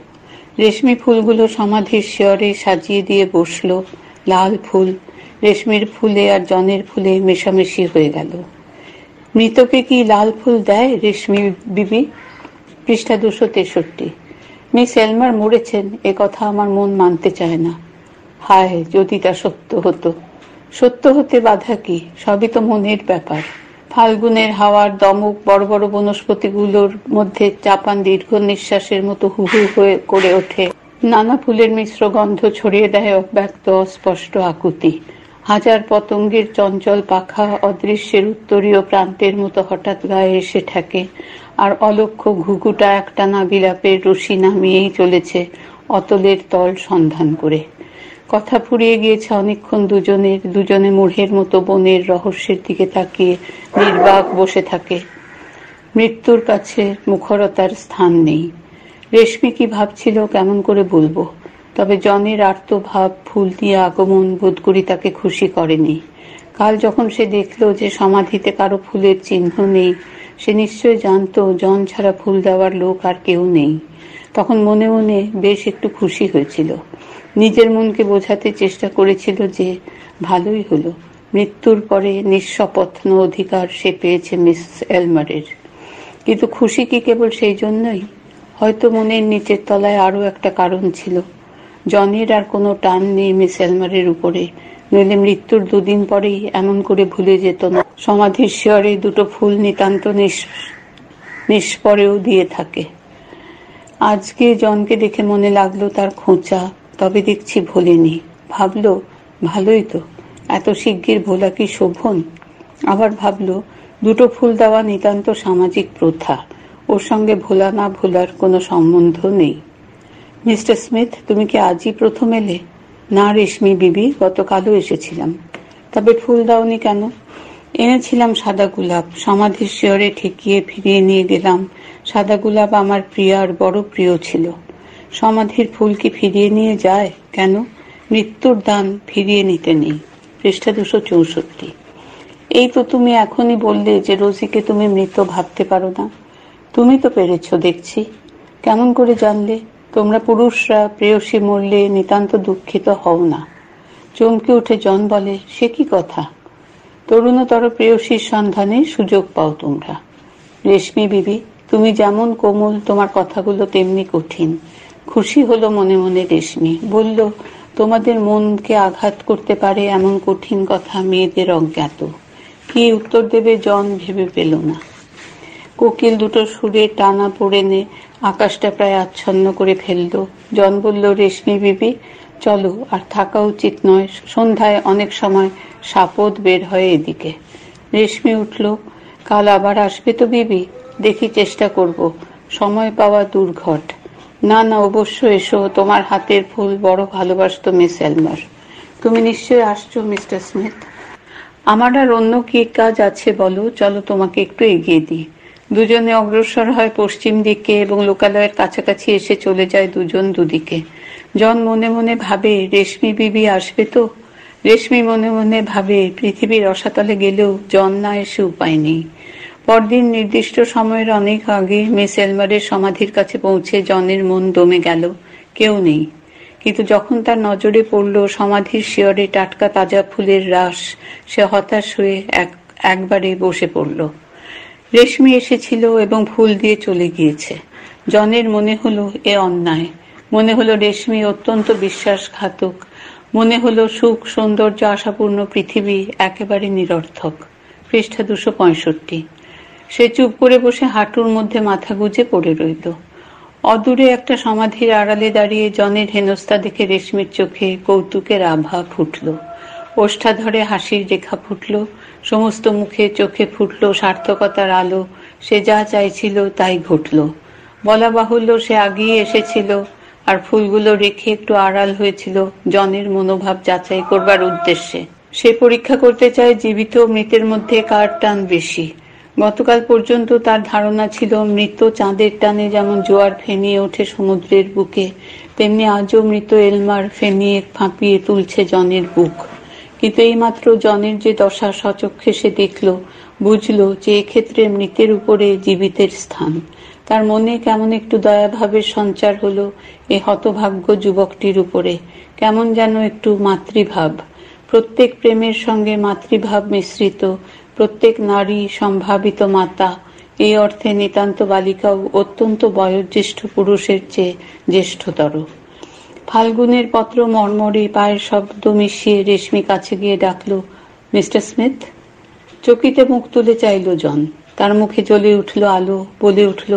রেশমি ফুলগুলো সমাধির শিয়রে সাজিয়ে দিয়ে বসল। লাল ফুল রেশমির ফুলে আর জনের ফুলে মেশামেশি হয়ে গেল। মৃতকে কি লাল ফুল দেয় রেশমি বিবি? পৃষ্ঠা 263। মিস এলমার মরেছেন এ কথা আমার মন মানতে চায় না। হায়, যদি তা সত্য হতো। সত্য হতে বাধা কি, সবই তো মনের ব্যাপার। ফাল্গুনের হাওয়ার দমক বড় বড় বনস্পতিগুলোর মধ্যে চাপান দীর্ঘ নিঃশ্বাসের মতো হু হু হয়ে করে ওঠে। নানা ফুলের মিশ্র গন্ধ ছড়িয়ে দেয় অব্যক্ত অস্পষ্ট আকুতি। হাজার পতঙ্গের চঞ্চল পাখা অদৃশ্যের উত্তরীয় প্রান্তের মতো হঠাৎ গায়ে এসে ঠেকে, আর অলক্ষ্য ঘুঘুটা একটানা বিলাপের রশি নামিয়েই চলেছে অতলের তল সন্ধান করে। কথা ফুরিয়ে গিয়েছে অনেকক্ষণ দুজনের। দুজনে মূঢ়ের মতো বনের রহস্যের দিকে তাকিয়ে নির্বাক বসে থাকে। মৃত্যুর কাছে মুখরতার স্থান নেই। রেশমি কি ভাবছিল কেমন করে বলবো, তবে জনের আর্তভাব ফুল দিয়ে আগমন বোধ করি তাকে খুশি করেনি। কাল যখন সে দেখলো যে সমাধিতে কারো ফুলের চিহ্ন নেই, সে নিশ্চয় জানতো জন ছাড়া ফুল দেওয়ার লোক আর কেউ নেই। তখন মনে মনে বেশ একটু খুশি হয়েছিল। নিজের মনকে বোঝাতে চেষ্টা করেছিল যে ভালোই হলো, মৃত্যুর পরে নিঃশপথন অধিকার সে পেয়েছে মিস এলমারের। কিন্তু খুশি কি কেবল সেই জন্যই? হয়তো মনের নিচের তলায় আরো একটা কারণ ছিল। জনের আর কোনো টান নেই মিস এলমারের উপরে, নইলে মৃত্যুর দুদিন পরেই এমন করে ভুলে যেত না সমাধির শিয়রে দুটো ফুল নিতান্ত নিষ্পরেও দিয়ে থাকে। আজকে জনকে দেখে মনে লাগলো তার খোঁচা, তবে দেখছি ভোলেনি। ভাবলো, ভালোই তো, এত শিগগির ভোলা কি শোভন? আবার ভাবলো, দুটো ফুল দেওয়া নিতান্ত সামাজিক প্রথা, ওর সঙ্গে ভোলা না ভোলার কোনো সম্বন্ধ নেই। মিস্টার স্মিথ, তুমি কি আজই প্রথম এলে? না রেশমি বিবি, গতকালও এসেছিলাম। তবে ফুল দাওনি কেন? এনেছিলাম সাদা গোলাপ, সমাধির শিয়রে ঠেকিয়ে ফিরিয়ে নিয়ে গেলাম। সাদা গোলাপ আমার প্রিয়ার বড় প্রিয় ছিল। সমাধির ফুল কি ফিরিয়ে নিয়ে যায়? কেন? মৃত্যুর দান ফিরিয়ে নিতে নেই। পৃষ্ঠা 264। এই তো তুমি এখনই বললে যে রোজিকে তুমি মৃত ভাবতে পারো না। তুমি তো পেরেছ দেখছি। কেমন করে জানলে? তোমরা পুরুষরা প্রেয়সী মরলে নিতান্ত দুঃখিত হও না। চমকে উঠে জন বলে, সে কি কথা? তরুণতর প্রেয়সীর সন্ধানে সুযোগ পাও তোমরা। রেশমি বিবি, তুমি যেমন কোমল, তোমার কথাগুলো তেমনি কঠিন। খুশি হলো মনে মনে রেশমি, বলল, তোমাদের মনকে আঘাত করতে পারে এমন কঠিন কথা মেয়েদের অজ্ঞাত। কি উত্তর দেবে জন ভেবে পেল না। কোকিল দুটো সুরে টানা পড়ে নে আকাশটা প্রায় আচ্ছন্ন করে ফেলল। জন বলল, রেশমি বিবি চলো, আর থাকা উচিত নয়, সন্ধ্যায় অনেক সময় সাপদ বের হয় এদিকে। রেশমি উঠল, কাল আবার আসবে তো বিবি? দেখি চেষ্টা করব, সময় পাওয়া দুর্ঘট। না না, অবশ্য এসো, তোমার হাতের ফুল বড় ভালোবাসত মিস এলমার। তুমি নিশ্চয়ই আসছো মিস্টার স্মিথ। আমার আর অন্য কি কাজ আছে বলো, চলো তোমাকে একটু এগিয়ে দিই। দুজনে অগ্রসর হয় পশ্চিম দিকে এবং লোকালয়ের কাছাকাছি এসে চলে যায় দুজন দুদিকে। জন মনে মনে ভাবে, রেশমি বিবি আসবে তো? রেশমি মনে মনে ভাবে, পৃথিবীর রসাতলে গেলেও জন না এসে উপায় নেই। পরদিন নির্দিষ্ট সময়ের অনেক আগে মিস এলমারের সমাধির কাছে পৌঁছে জনের মন দমে গেল, কেউ নেই। কিন্তু যখন তার নজরে পড়ল সমাধির শিয়রে টাটকা তাজা ফুলের রাশ, সে হতাশ হয়ে একবারে বসে পড়ল। রেশমি এসেছিল এবং ফুল দিয়ে চলে গিয়েছে। জনের মনে হলো এ অন্যায়। মনে হলো রেশমি অত্যন্ত বিশ্বাসঘাতক। মনে হলো সুখ সৌন্দর্য আশাপূর্ণ পৃথিবী একেবারে নিরর্থক। পৃষ্ঠা 265। সে চুপ করে বসে হাঁটুর মধ্যে মাথা গুজে পড়ে রইল। অদূরে একটা সমাধির আড়ালে দাঁড়িয়ে জনের হেনস্থা দেখে রেশমির চোখে কৌতুকের আভা ফুটল। ওষ্ঠাধরে হাসির রেখা ফুটল, সমস্ত মুখে চোখে ফুটল সার্থকতার আলো। সে যা চাইছিল তাই ঘটল। বলা বাহুল্য, সে আগেই এসেছিল আর ফুলগুলো রেখে একটু আড়াল হয়েছিল জনের মনোভাব যাচাই করবার উদ্দেশ্যে। সে পরীক্ষা করতে চায় জীবিত ও মৃতের মধ্যে কার টান বেশি। গতকাল পর্যন্ত তার ধারণা ছিল মৃত চাঁদের টানে যেমন জোয়ার ফেনিয়ে ওঠে সমুদ্রের বুকে, তেমনি আজও মৃত এলমার ফেনিয়ে ফাঁপিয়ে তুলছে জনের বুক। কিন্তু এইমাত্র জনের যে দশা সচক্ষে সে দেখল, বুঝল যে এক্ষেত্রে মৃতের উপরে জীবিতের স্থান। তার মনে কেমন একটু দয়াভাবের সঞ্চার হলো এ হতভাগ্য যুবকটির উপরে, কেমন যেন একটু মাতৃভাব। প্রত্যেক প্রেমের সঙ্গে মাতৃভাব মিশ্রিত, প্রত্যেক নারী সম্ভাবিত মাতা। এই অর্থে নিতান্ত বালিকাও অত্যন্ত বয়োজ্যেষ্ঠ পুরুষের চেয়ে জ্যেষ্ঠতর। ফাল্গুনের পত্র মর্মরে পায়ের শব্দ মিশিয়ে রেশমি কাছে গিয়ে ডাকল, মিস্টার স্মিথ। চকিতে মুখ তুলে চাইল জন। তার মুখে জ্বলে উঠল আলো, বলে উঠল,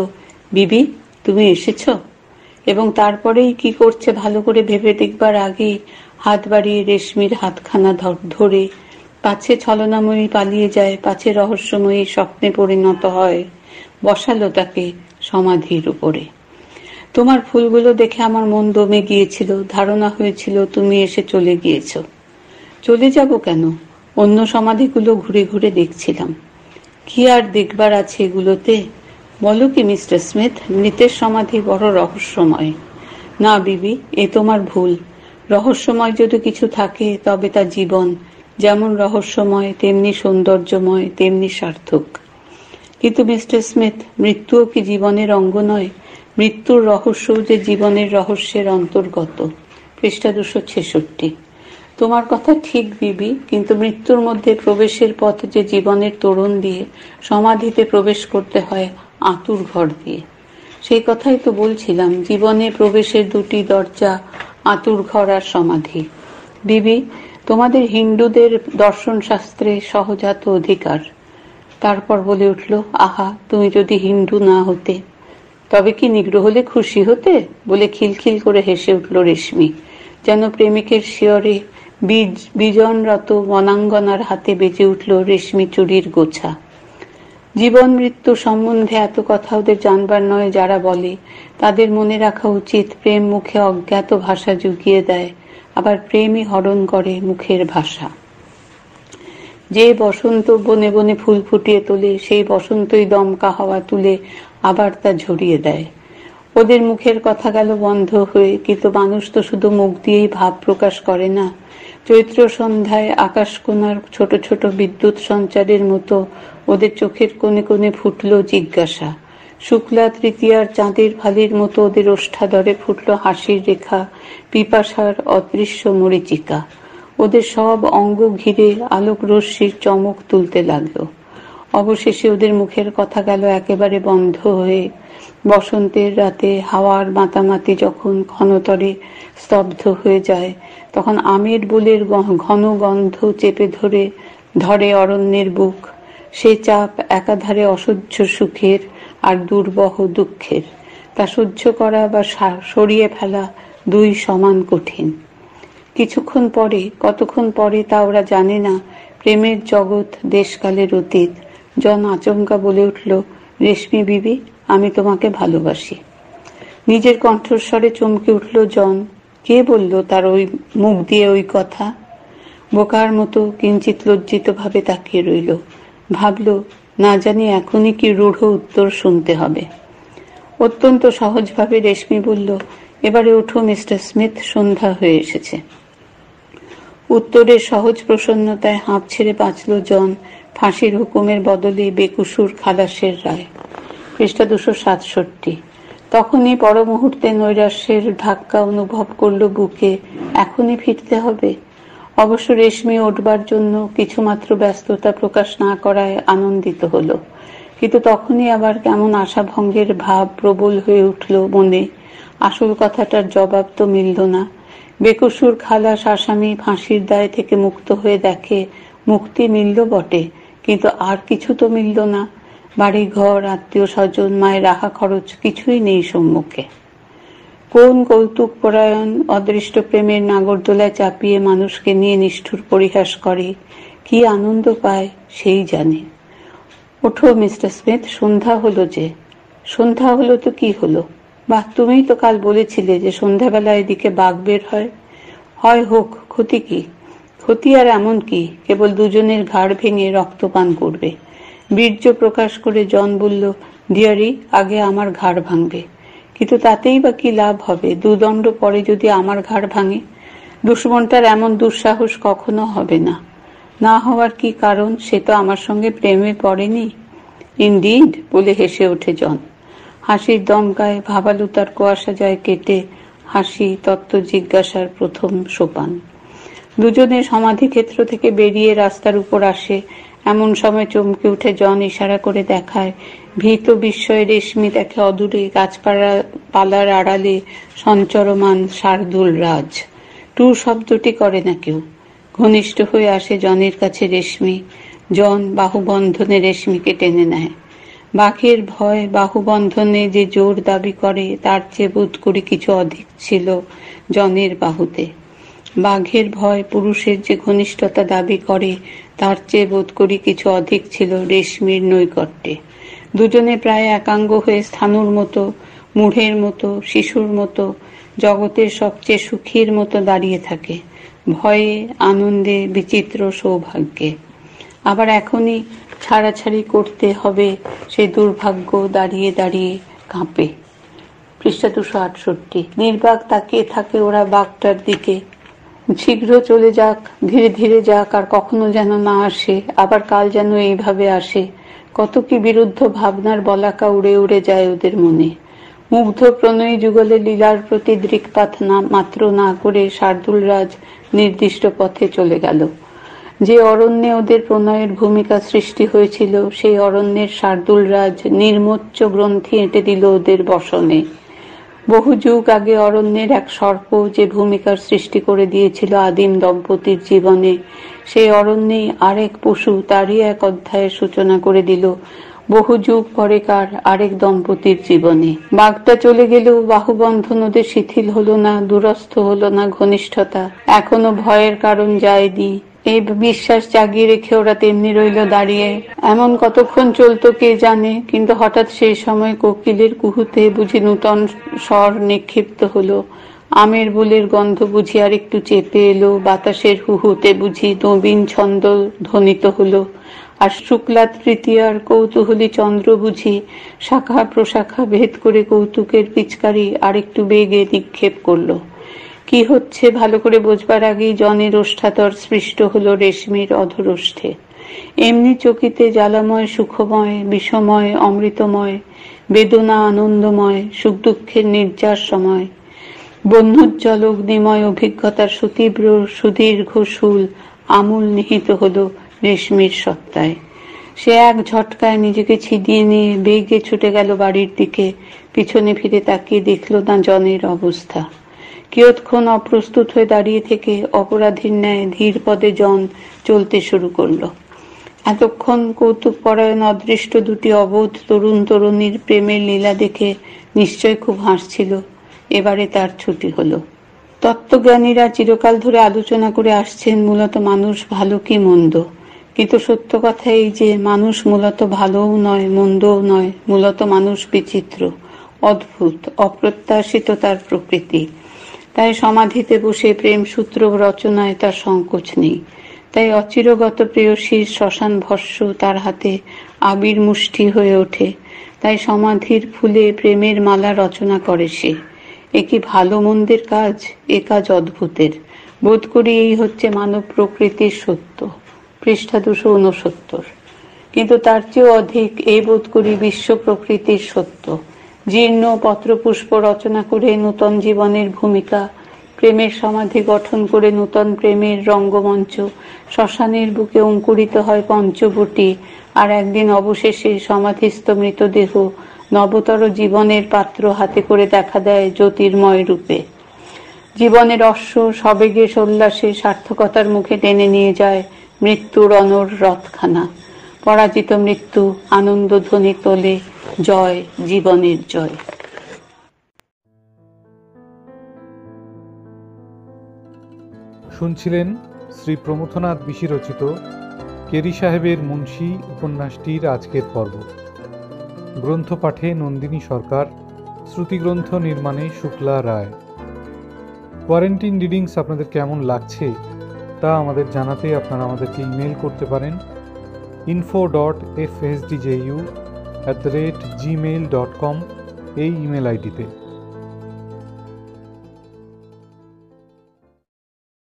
বিবি তুমি এসেছ? এবং তারপরেই কি করছে ভালো করে ভেবে দেখবার আগেই হাত বাড়িয়ে রেশমির হাতখানা ধরে, পাছে ছলনাময়ী পালিয়ে যায়, পাছে রহস্যময়ী স্বপ্নে পরিণত হয়, বসালো তাকে সমাধির উপরে। তোমার ফুলগুলো দেখে আমার মন দমে গিয়েছিল, ধারণা হয়েছিল তুমি এসে চলে গিয়েছ। চলে যাব কেন? অন্য সমাধিগুলো ঘুরে ঘুরে দেখছিলাম। কি আর দেখবার আছে এগুলোতে? বলো কি মিস্টার স্মিথ, মৃতের সমাধি বড় রহস্যময়। না বিবি, এ তোমার ভুল। রহস্যময় যদি কিছু থাকে তবে তা জীবন, যেমন রহস্যময় তেমনি সৌন্দর্যময় তেমনি সার্থক। কিন্তু মিস্টার স্মিথ, মৃত্যুও কি জীবনের অঙ্গ নয়? মৃত্যুর রহস্য যে জীবনের রহস্যের অন্তর্গত। পৃষ্ঠা 266। তোমার কথা ঠিক বিবি, কিন্তু মৃত্যুর মধ্যে প্রবেশের পথ যে জীবনের তোরণ দিয়ে সমাধিতে প্রবেশ করতে হয় আঁতুর ঘর দিয়ে। সেই কথাই তো বলছিলাম, জীবনে প্রবেশের দুটি দরজা, আঁতুর ঘর আর সমাধি। বিবি, তোমাদের হিন্দুদের দর্শন শাস্ত্রে সহজাত অধিকার। তারপর বলে উঠল, আহা, তুমি যদি হিন্দু না হতে তবে কি নিগ্রহ হলে খুশি হতে? বলে খিলখিল করে হেসে উঠল রেশমি, যেন প্রেমিকের শিয়রে বিজনরত বনাঙ্গনার হাতে বেজে উঠল রেশমি চুরির গোছা। জীবন মৃত্যু সম্বন্ধে এত কথা ওদের জানবার নয় যারা বলে, তাদের মনে রাখা উচিত প্রেম মুখে অজ্ঞাত ভাষা জুগিয়ে দেয়, আবার প্রেমই হরণ করে মুখের ভাষা। যে বসন্ত বনে বনে ফুল ফুটিয়ে তোলে, সেই বসন্তই দমকা হাওয়া তুলে আবার তা ঝরিয়ে দেয়। ওদের মুখের কথা গেল বন্ধ হয়ে, কিন্তু মানুষ তো শুধু মুখ দিয়েই ভাব প্রকাশ করে না। চৈত্র সন্ধ্যায় আকাশকোণার ছোট ছোট বিদ্যুৎ সঞ্চারের মতো ওদের চোখের কোণে কোণে ফুটল জিজ্ঞাসা। শুক্লা তৃতীয়ার চাঁদের ফালির মতো ওদের ওষ্ঠাধরে ফুটল হাসির রেখা, পিপাসার অদৃশ্য মরীচিকা। ওদের সব অঙ্গ ঘিরে আলোক রশ্মির চমক তুলতে লাগলো। অবশেষে ওদের মুখের কথা গেল একেবারে বন্ধ হয়ে। বসন্তের রাতে হাওয়ার মাতামাতি যখন ক্ষণতরে স্তব্ধ হয়ে যায়, তখন আমের বোলের ঘন গন্ধ চেপে ধরে অরণ্যের বুক। সে চাপ একাধারে অসহ্য সুখের আর দুর্বহ দুঃখের। তা সহ্য করা বা সরিয়ে ফেলা দুই সমান কঠিন। কিছুক্ষণ পরে, কতক্ষণ পরে তা ওরা জানে না, প্রেমের জগৎ দেশকালের অতীত, জন আচমকা বলে উঠল, রেশমি বিবি, আমি তোমাকে ভালোবাসি। নিজের কণ্ঠস্বরে চমকে উঠল জন। কে বলল তার ওই মুখ দিয়ে ওই কথা? বোকার মতো কিঞ্চিত লজ্জিত ভাবে তাকিয়ে রইল। ভাবল, না জানি এখনই কি রূঢ় উত্তর শুনতে হবে। অত্যন্ত সহজভাবে রেশমি বলল, এবারে ওঠো মিস্টার স্মিথ, সন্ধ্যা হয়ে এসেছে। উত্তরের সহজ প্রসন্নতায় হাঁপ ছেড়ে বাঁচল জন। ফাঁসির হুকুমের বদলে বেকুসুর খালাসের রায়। পৃষ্ঠা 267। তখনই পর মুহূর্তে নৈরাশ্যের ধাক্কা অনুভব করল বুকে। এখনই ফিরতে হবে। অবশ্য রেশমি ওঠবার জন্য কিছুমাত্র ব্যস্ততা প্রকাশ না করায় আনন্দিত হল। কিন্তু তখনই আবার কেমন আশাভঙ্গের ভাব প্রবল হয়ে উঠল মনে। আসল কথাটার জবাব তো মিলল না। বেকসুর খালাস আসামি ফাঁসির দায় থেকে মুক্ত হয়ে দেখে মুক্তি মিলল বটে, কিন্তু আর কিছু তো মিলল না। বাড়ি ঘর, আত্মীয় স্বজন, মায়ের রাখা খরচ কিছুই নেই সম্মুখে। কোন কৌতুক পরায়ণ অদৃষ্ট প্রেমের নাগরদোলায় চাপিয়ে মানুষকে নিয়ে নিষ্ঠুর পরিহাস করে, কি আনন্দ পায় সেই জানে। ওঠো মিস্টার স্মিথ, সন্ধ্যা হলো যে। সন্ধ্যা হলো তো কি হলো? বাহ, তুমিই তো কাল বলেছিলে যে সন্ধ্যাবেলা এদিকে বাঘ বের হয়। হয় হোক, ক্ষতি কি? ক্ষতি আর এমন কি, কেবল দুজনের ঘাড় ভেঙে রক্তপান করবে। বীর্য প্রকাশ করে জন বলল, ডিয়ারি, আগে আমার ঘাড় ভাঙবে। কিন্তু তাতেই বা কি লাভ হবে? দুদণ্ড পরে যদি আমার ঘাড় ভাঙে? দুশ্মনটার এমন দুঃসাহস কখনো হবে না। না হওয়ার কি কারণ? সে তো আমার সঙ্গে প্রেমে পড়েনি। ইনডিড, বলে হেসে ওঠে জন। হাসির দমকায় ভাবালুতার কুয়াশা যায় কেটে। হাসি তত্ত্ব জিজ্ঞাসার প্রথম সোপান। দুজনে সমাধিক্ষেত্র থেকে বেরিয়ে রাস্তার উপর আসে। এমন সময় চমকে উঠে জন ইশারা করে দেখায়। ভীত বিস্ময়ে রেশমি দেখে অদূরে গাছপালার আড়ালে সঞ্চরমান শার্দুল রাজ। টু শব্দটি করে না কেউ। ঘনিষ্ঠ হয়ে আসে জনের কাছে রেশমি। জন বাহুবন্ধনে রেশমিকে টেনে নেয়। বাঘের ভয় বাহুবন্ধনে যে জোর দাবি করে, তার চেয়ে বোধ করি কিছু অধিক ছিল জনের বাহুতে। বাঘের ভয় পুরুষের যে ঘনিষ্ঠতা দাবি করে, তার চেয়ে বোধ করি কিছু অধিক ছিল রেশমির নৈকট্যে। দুজনে প্রায় একাঙ্গ হয়ে স্থাণুর মতো, মূঢ়ের মতো, শিশুর মতো, জগতের সবচেয়ে সুখীর মতো দাঁড়িয়ে থাকে, ভয়ে, আনন্দে, বিচিত্র সৌভাগ্যে। আবার এখনই ছাড়াছাড়ি করতে হবে সে দুর্ভাগ্য দাঁড়িয়ে দাঁড়িয়ে কাঁপে। পৃষ্ঠা 268। নির্বাক তাকিয়ে থাকে ওরা বাঘটার দিকে। শীঘ্র চলে যাক, ধীরে ধীরে যাক, আর কখনো যেন না আসে। আবার কাল যেন এইভাবে আসে। কত কি বিরুদ্ধ ভাবনার বলাকা উড়ে উড়ে যায় ওদের মনে। মুগ্ধ প্রণয়ী যুগলের লীলার প্রতি দৃকপাত মাত্র না করে শার্দুল রাজ নির্দিষ্ট পথে চলে গেল। যে অরণ্যে ওদের প্রণয়ের ভূমিকা সৃষ্টি হয়েছিল, সেই অরণ্যের শার্দুল রাজ নির্মোচ্চ গ্রন্থি এঁটে দিল ওদের বসনে। বহু যুগ আগে অরণ্যের এক সর্প যে ভূমিকার সৃষ্টি করে দিয়েছিল আদিম দম্পতির জীবনে, সেই অরণ্যেই আরেক পশু তারই এক অধ্যায়ের সূচনা করে দিল বহু যুগ পরেকার আরেক দম্পতির জীবনে। বাঘটা চলে গেলেও বাহুবন্ধন ওদের শিথিল হলো না, দুরস্থ হলো না ঘনিষ্ঠতা। এখনো ভয়ের কারণ যায়নি। এই বিশ্বাস জাগিয়ে রেখে ওরা তেমনি রইল দাঁড়িয়ে। এমন কতক্ষণ চলতো কে জানে, কিন্তু হঠাৎ সেই সময় কোকিলের কুহুতে বুঝি নূতন স্বর নিক্ষিপ্ত হলো। আমের বোলের গন্ধ বুঝি আর একটু চেপে এলো। বাতাসের হুহুতে বুঝি নবীন ছন্দ ধ্বনিত হলো। আর শুক্লা তৃতীয়ার কৌতূহলী চন্দ্র বুঝি শাখা প্রশাখা ভেদ করে কৌতুকের পিচকারি আরেকটু বেগে নিক্ষেপ করলো। কি হচ্ছে ভালো করে বোঝবার আগেই জনের ওষ্ঠাধর স্পৃষ্ট হলো রেশমির অধরোষ্ঠে। এমনি চকিতে জ্বালাময়, সুখময়, বিষময়, অমৃতময়, বেদনা আনন্দময়, সুখ দুঃখের নির্যাস সময়। বন্যোজ্জ্বল অগ্নিময় অভিজ্ঞতার সুতীব্র সুদীর্ঘ শুল আমূল নিহিত হল রেশমির সত্তায়। সে এক ঝটকায় নিজেকে ছিনিয়ে নিয়ে বেগে ছুটে গেল বাড়ির দিকে। পিছনে ফিরে তাকিয়ে দেখল না জনের অবস্থা। কিয়ৎক্ষণ অপ্রস্তুত হয়ে দাঁড়িয়ে থেকে অপরাধীর ন্যায় ধীর পদে জন চলতে শুরু করলো। এতক্ষণ কৌতুক পরায়ণ অদৃষ্ট দুটি অবোধ তরুণ তরুণীর প্রেমের লীলা দেখে নিশ্চয় খুব হাসছিল। এবারে তার ছুটি হলো। তত্ত্বজ্ঞানীরা চিরকাল ধরে আলোচনা করে আসছেন মূলত মানুষ ভালো কি মন্দ, কিন্তু সত্য কথা এই যে মানুষ মূলত ভালোও নয় মন্দও নয়, মূলত মানুষ বিচিত্র, অদ্ভুত, অপ্রত্যাশিত তার প্রকৃতি। তাই সমাধিতে বসে প্রেম সূত্র রচনায় তার সংকোচ নেই। তাই অচিরগত প্রেয়সীর শ্মশান ভস্য তার হাতে আবির মুষ্টি হয়ে ওঠে। তাই সমাধির ফুলে প্রেমের মালা রচনা করে সে। এ কি ভালো মন্দের কাজ? এ কাজ অদ্ভুতের। বোধ করি এই হচ্ছে মানব প্রকৃতির সত্য। পৃষ্ঠা 269। কিন্তু তার চেয়েও অধিক এই বোধ করি বিশ্ব প্রকৃতির সত্য। জীর্ণ পত্রপুষ্প রচনা করে নূতন জীবনের ভূমিকা, প্রেমের সমাধি গঠন করে নূতন প্রেমের রঙ্গমঞ্চ, শ্মশানের বুকে অঙ্কুরিত হয় পঞ্চবটী, আর একদিন অবশেষে সমাধিস্থ মৃতদেহ নবতর জীবনের পাত্র হাতে করে দেখা দেয় জ্যোতির্ময় রূপে। জীবনের অশ্ব সবেগে সোল্লাসে সার্থকতার মুখে টেনে নিয়ে যায় মৃত্যুর অনর রথখানা। পরাজিত মৃত্যু আনন্দ ধ্বনি তোলে, জয়, জীবনের জয়। শুনছিলেন শ্রী প্রমথনাথ বিশি রচিত কেরি সাহেবের মুন্সি উপন্যাসটির আজকের পর্ব। গ্রন্থ পাঠে নন্দিনী সরকার, শ্রুতিগ্রন্থ নির্মাণে শুক্লা রায়। কোয়ারেন্টিন রিডিংস আপনাদের কেমন লাগছে তা আমাদের জানাতে আপনারা আমাদেরকে ইমেল করতে পারেন info.fsdju@gmail.com এই ইমেল আইডিতে।